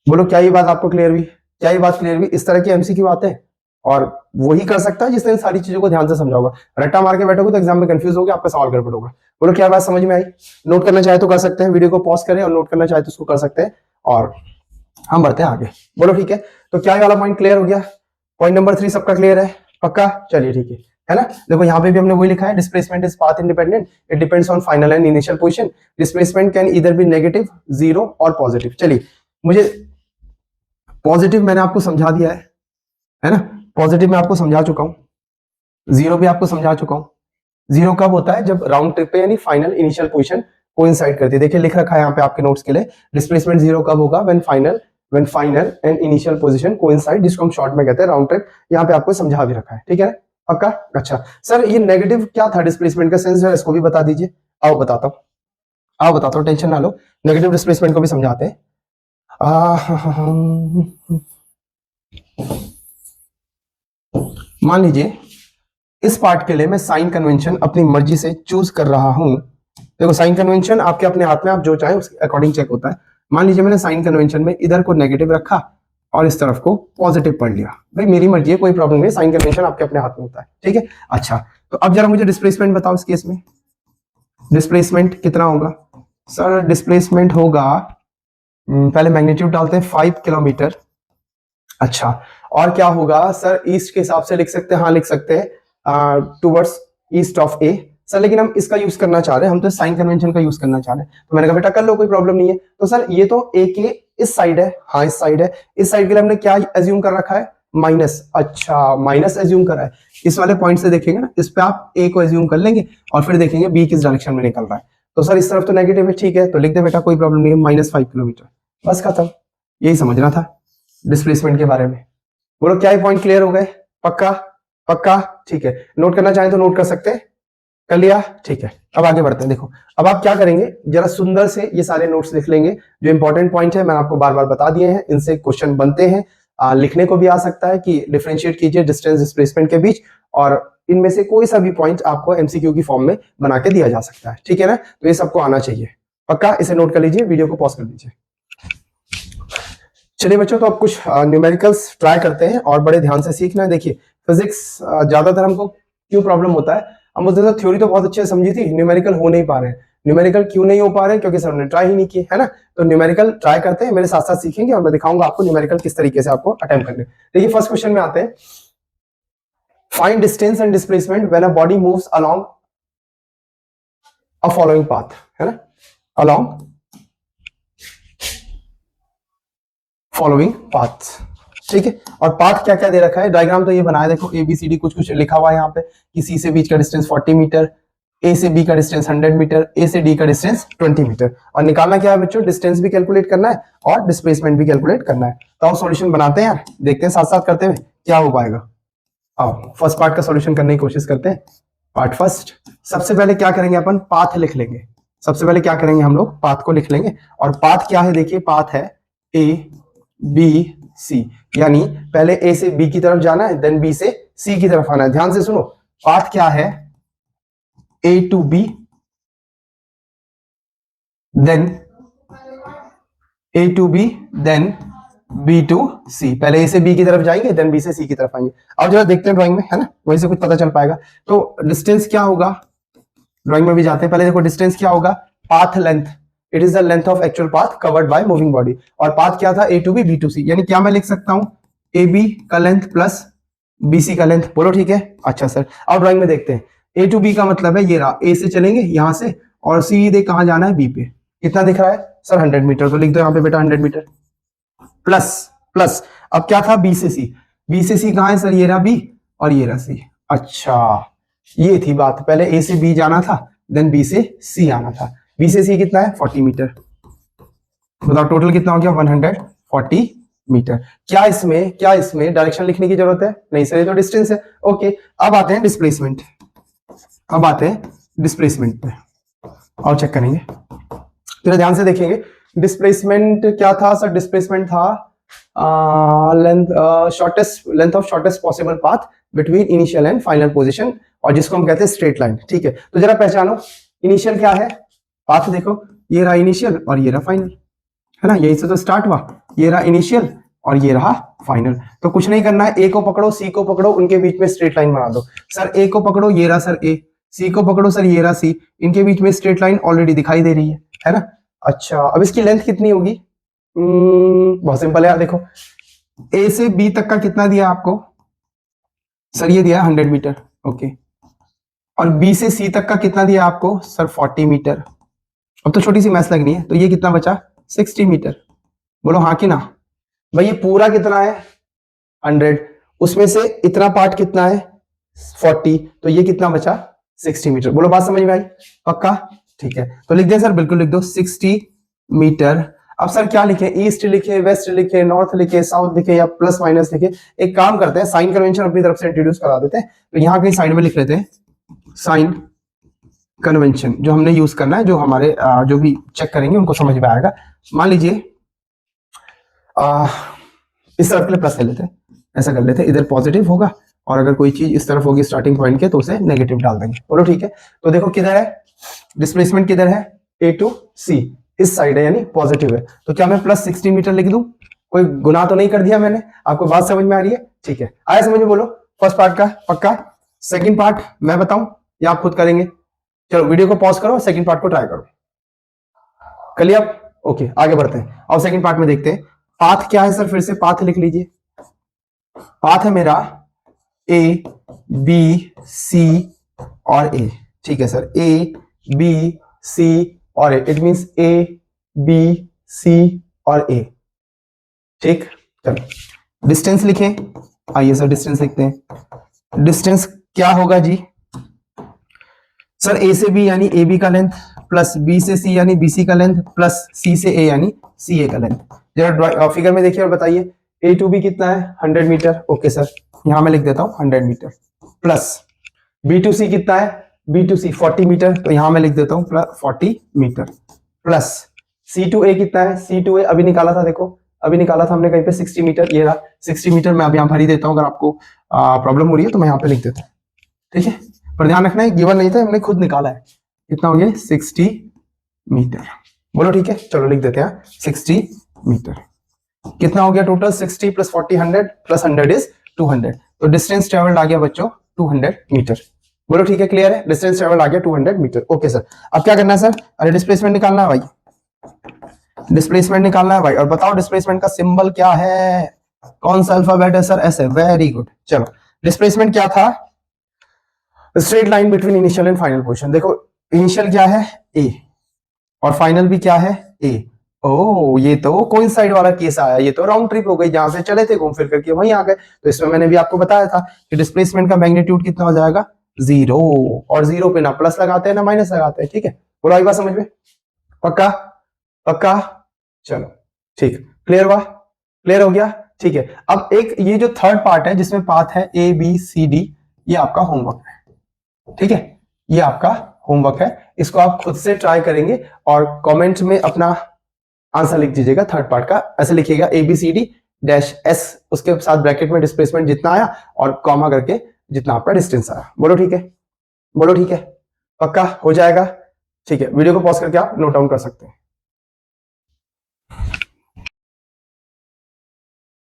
बोलो क्या ये बात आपको क्लियर हुई, क्या ये बात क्लियर हुई। इस तरह की एमसीक्यू बात है और वही कर सकता है जिसने सारी चीजों को ध्यान से समझा होगा। रट्टा मार के बैठोगे तो एग्जाम में कंफ्यूज होगा, आपका सवाल गड़बड़ होगा। बोलो क्या बात समझ में आई। नोट करना चाहे तो कर सकते हैं, वीडियो को पॉज करें और नोट करना चाहे तो उसको कर सकते हैं और हम बढ़ते हैं आगे। बोलो ठीक है। तो क्या ये वाला पॉइंट क्लियर हो गया, पॉइंट नंबर 3 सबका क्लियर है, पक्का, चलिए ठीक है ना। देखो यहाँ पे भी हमने वही लिखा है, displacement is path independent, it depends on final and initial position, displacement can either be negative, zero और पॉजिटिव। चलिए मुझे पॉजिटिव मैंने आपको समझा दिया है ना, पॉजिटिव मैं आपको समझा चुका हूं, जीरो भी आपको समझा चुका हूं। जीरो कब होता है, जब राउंड ट्रिप पे यानी फाइनल इनिशियल पोजीशन कोइंसाइड करती है। देखिए लिख रखा है यहाँ पे आपके नोट्स के लिए, डिस्प्लेसमेंट जीरो कब होगा, when final and initial position coincide, जिसको हम शॉर्ट में कहते हैं राउंड ट्रिप। यहाँ पे आपको समझा भी रखा है, ठीक है पक्का। अच्छा सर ये नेगेटिव क्या था डिस्प्लेसमेंट का सेंस है, इसको भी बता दीजिए। आओ बताता हूँ, टेंशन ना लो, नेगेटिव डिस्प्लेसमेंट को भी समझाते हैं। मान लीजिए इस पार्ट के लिए मैं साइन कन्वेंशन अपनी मर्जी से चूज कर रहा हूं। देखो साइन कन्वेंशन आपके अपने हाथ में, आप जो चाहे उसके अकॉर्डिंग चेक होता है। मान लीजिए मैंने साइन कन्वेंशन में इधर को नेगेटिव रखा और इस तरफ को पॉजिटिव पढ़ लिया, भाई मेरी मर्जी है, कोई प्रॉब्लम नहीं, साइन कन्वेंशन आपके अपने हाथ में होता है, ठीक है। अच्छा तो अब जरा मुझे डिस्प्लेसमेंट बताओ, इस केस में डिस्प्लेसमेंट कितना होगा। सर डिस्प्लेसमेंट होगा, पहले मैग्नीट्यूड डालते हैं, 5 किलोमीटर। अच्छा और क्या होगा सर, ईस्ट के हिसाब से लिख सकते हैं, हाँ लिख सकते हैं, towards east of A. Sir लेकिन हम इसका यूज करना चाह रहे हैं, हम तो साइन कन्वेंशन का यूज करना चाह रहे हैं। तो मैंने कहा बेटा कर लो, कोई प्रॉब्लम नहीं है। तो सर ये तो ए के इस साइड है, हाँ इस साइड है, इस साइड के लिए हमने क्या एज्यूम कर रखा है, माइनस। अच्छा माइनस एज्यूम करा है, इस वाले पॉइंट से देखेंगे ना, इस पे आप ए को एज्यूम कर लेंगे और फिर देखेंगे बी किस डायरेक्शन में निकल रहा है। तो सर इस तरफ तो नेगेटिव है, ठीक है, तो लिख दे बेटा, कोई प्रॉब्लम नहीं है, -5 किलोमीटर, बस खत्म। यही समझना था डिस्प्लेसमेंट के बारे में। बोलो क्या ये पॉइंट क्लियर हो गए, पक्का पक्का, ठीक है। नोट करना चाहें तो नोट कर सकते हैं, कर लिया, ठीक है। अब आगे बढ़ते हैं। देखो अब आप क्या करेंगे, जरा सुंदर से ये सारे नोट्स लिख लेंगे, जो इंपॉर्टेंट पॉइंट है मैंने आपको बार बार बता दिए हैं, इनसे क्वेश्चन बनते हैं। लिखने को भी आ सकता है कि डिफरेंशिएट कीजिए डिस्टेंस डिस्प्लेसमेंट के बीच, और इनमें से कोई सा भी पॉइंट आपको एमसीक्यू की फॉर्म में बना के दिया जा सकता है, ठीक है ना। तो ये सबको आना चाहिए, पक्का, इसे नोट कर लीजिए, वीडियो को पॉज कर लीजिए। चलिए बच्चों, तो अब कुछ न्यूमेरिकल्स ट्राई करते हैं और बड़े ध्यान से सीखना है। देखिए फिजिक्स ज्यादातर हमको क्यों प्रॉब्लम होता है, हम बोलते थे थ्योरी तो बहुत अच्छे से समझी थी, न्यूमेरिकल हो नहीं पा रहे हैं। न्यूमेरिकल क्यों नहीं हो पा रहे, क्योंकि सर ने ट्राई ही नहीं किए, है ना। तो न्यूमेरिकल ट्राई करते हैं, मेरे साथ साथ सीखेंगे और मैं दिखाऊंगा आपको न्यूमेरिकल किस तरीके से आपको अटेम्प्ट करने। देखिए फर्स्ट क्वेश्चन में आते हैं, find distance and displacement when a body moves along a following path, है ना, अलोंग फॉलोइंग पाथ, ठीक है। और पाथ क्या क्या दे रखा है, डायग्राम तो ये बनाया, देखो ABCD कुछ कुछ लिखा हुआ है यहाँ पे कि C से बीच का डिस्टेंस 40 मीटर, A से B का डिस्टेंस 100 मीटर, A से D का डिस्टेंस 20 मीटर, और निकालना क्या है बच्चों, डिस्टेंस भी कैलकुलेट करना है और डिस्प्लेसमेंट भी कैलकुलेट करना है। तो हम सॉल्यूशन बनाते हैं यार, देखते हैं साथ साथ करते हुए क्या हो पाएगा। आओ फर्स्ट पार्ट का सॉल्यूशन करने की कोशिश करते हैं। पार्ट फर्स्ट, सबसे पहले क्या करेंगे अपन, पाथ लिख लेंगे। सबसे पहले क्या करेंगे हम लोग, पाथ को लिख लेंगे। और पाथ क्या है, देखिए पाथ है ABC, यानी पहले A से B की तरफ जाना है, देन B से C की तरफ आना है। ध्यान से सुनो, पाथ क्या है, A to B, then A to B, then B to C। पहले A से B की तरफ जाएंगे, देन B से C की तरफ आएंगे। अब जरा देखते हैं ड्राइंग में, है ना, वहीं से कुछ पता चल पाएगा। तो डिस्टेंस क्या होगा, ड्राइंग में भी जाते हैं, पहले देखो डिस्टेंस क्या होगा, path length, it is the length of actual path covered by moving body. और पाथ क्या था, A to B, B to C, यानी क्या मैं लिख सकता हूं, AB का लेंथ प्लस BC का लेंथ। बोलो ठीक है, अच्छा सर। अब ड्राइंग में देखते हैं, A to B का मतलब है ये रहा, A से चलेंगे यहां से, और सीधे कहां जाना है, B पे। कितना दिख रहा है सर, 100 मीटर, तो लिख दो यहाँ पे बेटा 100 मीटर प्लस प्लस। अब क्या था, B से C, B से C कहां है सर, ये रहा B और ये रहा C। अच्छा ये थी बात, पहले A से B जाना था, देन B से C आना था। B से C कितना है, 40 मीटर। बताओ टोटल कितना हो गया, 140 मीटर। क्या इसमें डायरेक्शन लिखने की जरूरत है, नहीं सर ये तो डिस्टेंस है। ओके अब आते हैं डिस्प्लेसमेंट, अब आते हैं डिस्प्लेसमेंट पे और चेक करेंगे। तो ध्यान से देखेंगे, डिस्प्लेसमेंट क्या था सर, डिस्प्लेसमेंट था length of shortest possible path between initial and final position, और जिसको हम कहते हैं स्ट्रेट लाइन, ठीक है। तो जरा पहचानो, इनिशियल क्या है, पाथ देखो, ये रहा इनिशियल और ये रहा फाइनल, है ना, यही से तो स्टार्ट हुआ, ये रहा इनिशियल और ये रहा फाइनल। तो कुछ नहीं करना है, A को पकड़ो, C को पकड़ो, उनके बीच में स्ट्रेट लाइन बना दो। सर A को पकड़ो, ये रहा सर A, C को पकड़ो सर, ये रहा C, इनके बीच में स्ट्रेट लाइन ऑलरेडी दिखाई दे रही है ना। अच्छा अब इसकी लेंथ कितनी होगी, बहुत सिंपल है यार, देखो A से B तक का कितना दिया आपको सर, ये दिया 100 मीटर, ओके। और B से C तक का कितना दिया आपको सर, 40 मीटर। अब तो छोटी सी मैथ लगनी है, तो ये कितना बचा, 60 मीटर। बोलो हाँ कि ना, भाई ये पूरा कितना है 100, उसमें से इतना पार्ट कितना है 40, तो ये कितना बचा 60 मीटर। बोलो बात समझ में आई, पक्का, ठीक है। तो लिख दें सर, बिल्कुल लिख दो 60 मीटर। अब सर क्या लिखे, ईस्ट लिखे, वेस्ट लिखे, नॉर्थ लिखे, साउथ लिखे, या प्लस माइनस लिखे। एक काम करते हैं, साइन कन्वेंशन अपनी तरफ से इंट्रोड्यूस करा देते हैं। तो यहाँ कहीं साइड में लिख लेते हैं साइन कन्वेंशन, जो हमने यूज करना है, जो हमारे जो भी चेक करेंगे उनको समझ में आएगा। मान लीजिए इस तरफ के लिए प्लस ले लेते हैं, ऐसा कर लेते हैं, इधर पॉजिटिव होगा और अगर कोई चीज इस तरफ होगी स्टार्टिंग पॉइंट के तो उसे नेगेटिव डाल देंगे। बोलो ठीक है। तो देखो किधर है डिस्प्लेसमेंट, किधर है, A to C, इस साइड है यानी पॉजिटिव है। तो क्या मैं प्लस 60 मीटर लिख दूं, कोई गुनाह तो नहीं कर दिया मैंने, आपको बात समझ में आ रही है, ठीक है। आया समझ में, बोलो फर्स्ट पार्ट का पक्का। सेकंड पार्ट मैं बताऊं या आप खुद करेंगे, चलो वीडियो को पॉज करो, सेकंड पार्ट को ट्राई करो, कर लिया आप, ओके आगे बढ़ते हैं। अब सेकंड पार्ट में देखते हैं, पाथ क्या है सर, फिर से पाथ लिख लीजिए। पाथ है मेरा A B C और A, ठीक है सर, A B C और A, it means A B C और A, ठीक। चलो डिस्टेंस लिखें, आइए सर डिस्टेंस लिखते हैं। डिस्टेंस क्या होगा जी सर, A से B यानी AB का लेंथ प्लस B से C यानी BC का लेंथ प्लस C से A यानी CA का लेंथ। जरा फिगर में देखिए और बताइए, A to B कितना है 100 मीटर, ओके सर, यहां मैं लिख देता हूं 100 meter, plus B to C कितना है, B to C 40 मीटर, तो यहां मैं लिख देता हूं 40 meter, plus C to A कितना है, C to A अभी निकाला था, देखो अभी निकाला था हमने कहीं पे 60 मीटर, ये रहा 60 मीटर। मैं अब यहाँ भर ही देता हूँ, अगर आपको प्रॉब्लम हो रही है तो मैं यहाँ पे लिख देता हूँ, ठीक है। पर ध्यान रखना है गिवन नहीं था, हमने खुद निकाला है। कितना हो गया 60 मीटर, बोलो ठीक है। चलो लिख देते हैं 60 मीटर। कितना हो गया टोटल, 60 प्लस 40 100 प्लस 100 इज 200। तो डिस्टेंस ट्रेवल्ड आ गया बच्चों 200 मीटर। बोलो ठीक है, क्लियर है। डिस्टेंस ट्रेवल आ गया 200 मीटर। ओके सर, अब क्या करना है सर? अरे डिस्प्लेसमेंट निकालना है भाई, डिस्प्लेसमेंट निकालना है भाई। और बताओ डिस्प्लेसमेंट का सिंबल क्या है? कौन सा अल्फाबेट है सर? ऐसे, वेरी गुड। चलो, डिस्प्लेसमेंट क्या था? Straight line between initial and final position. देखो इनिशियल क्या है? ए, और फाइनल भी क्या है? ए। ओ, ये तो कोइंसाइड वाला केस आया, ये तो राउंड ट्रिप हो गई, जहां से चले थे घूम फिर करके वहीं आ गए। तो इसमें मैंने भी आपको बताया था कि डिस्प्लेसमेंट का मैग्नीट्यूड कितना हो जाएगा? 0। और 0 पे ना प्लस लगाते हैं ना माइनस लगाते हैं, ठीक है। बोलो आई बात समझ में? पक्का? पक्का? चलो ठीक, क्लियर हुआ? क्लियर हो गया? ठीक है। अब एक ये जो थर्ड पार्ट है जिसमें पाथ है A B C D, ये आपका होमवर्क है, ठीक है। ये आपका होमवर्क है, इसको आप खुद से ट्राई करेंगे और कमेंट में अपना आंसर लिख दीजिएगा थर्ड पार्ट का। ऐसे लिखिएगा ABCD डैश S, उसके साथ ब्रैकेट में डिस्प्लेसमेंट जितना आया और कॉमा करके जितना आपका डिस्टेंस आया। बोलो ठीक है? बोलो ठीक है? पक्का हो जाएगा? ठीक है, वीडियो को पॉज करके आप नोट डाउन कर सकते हैं।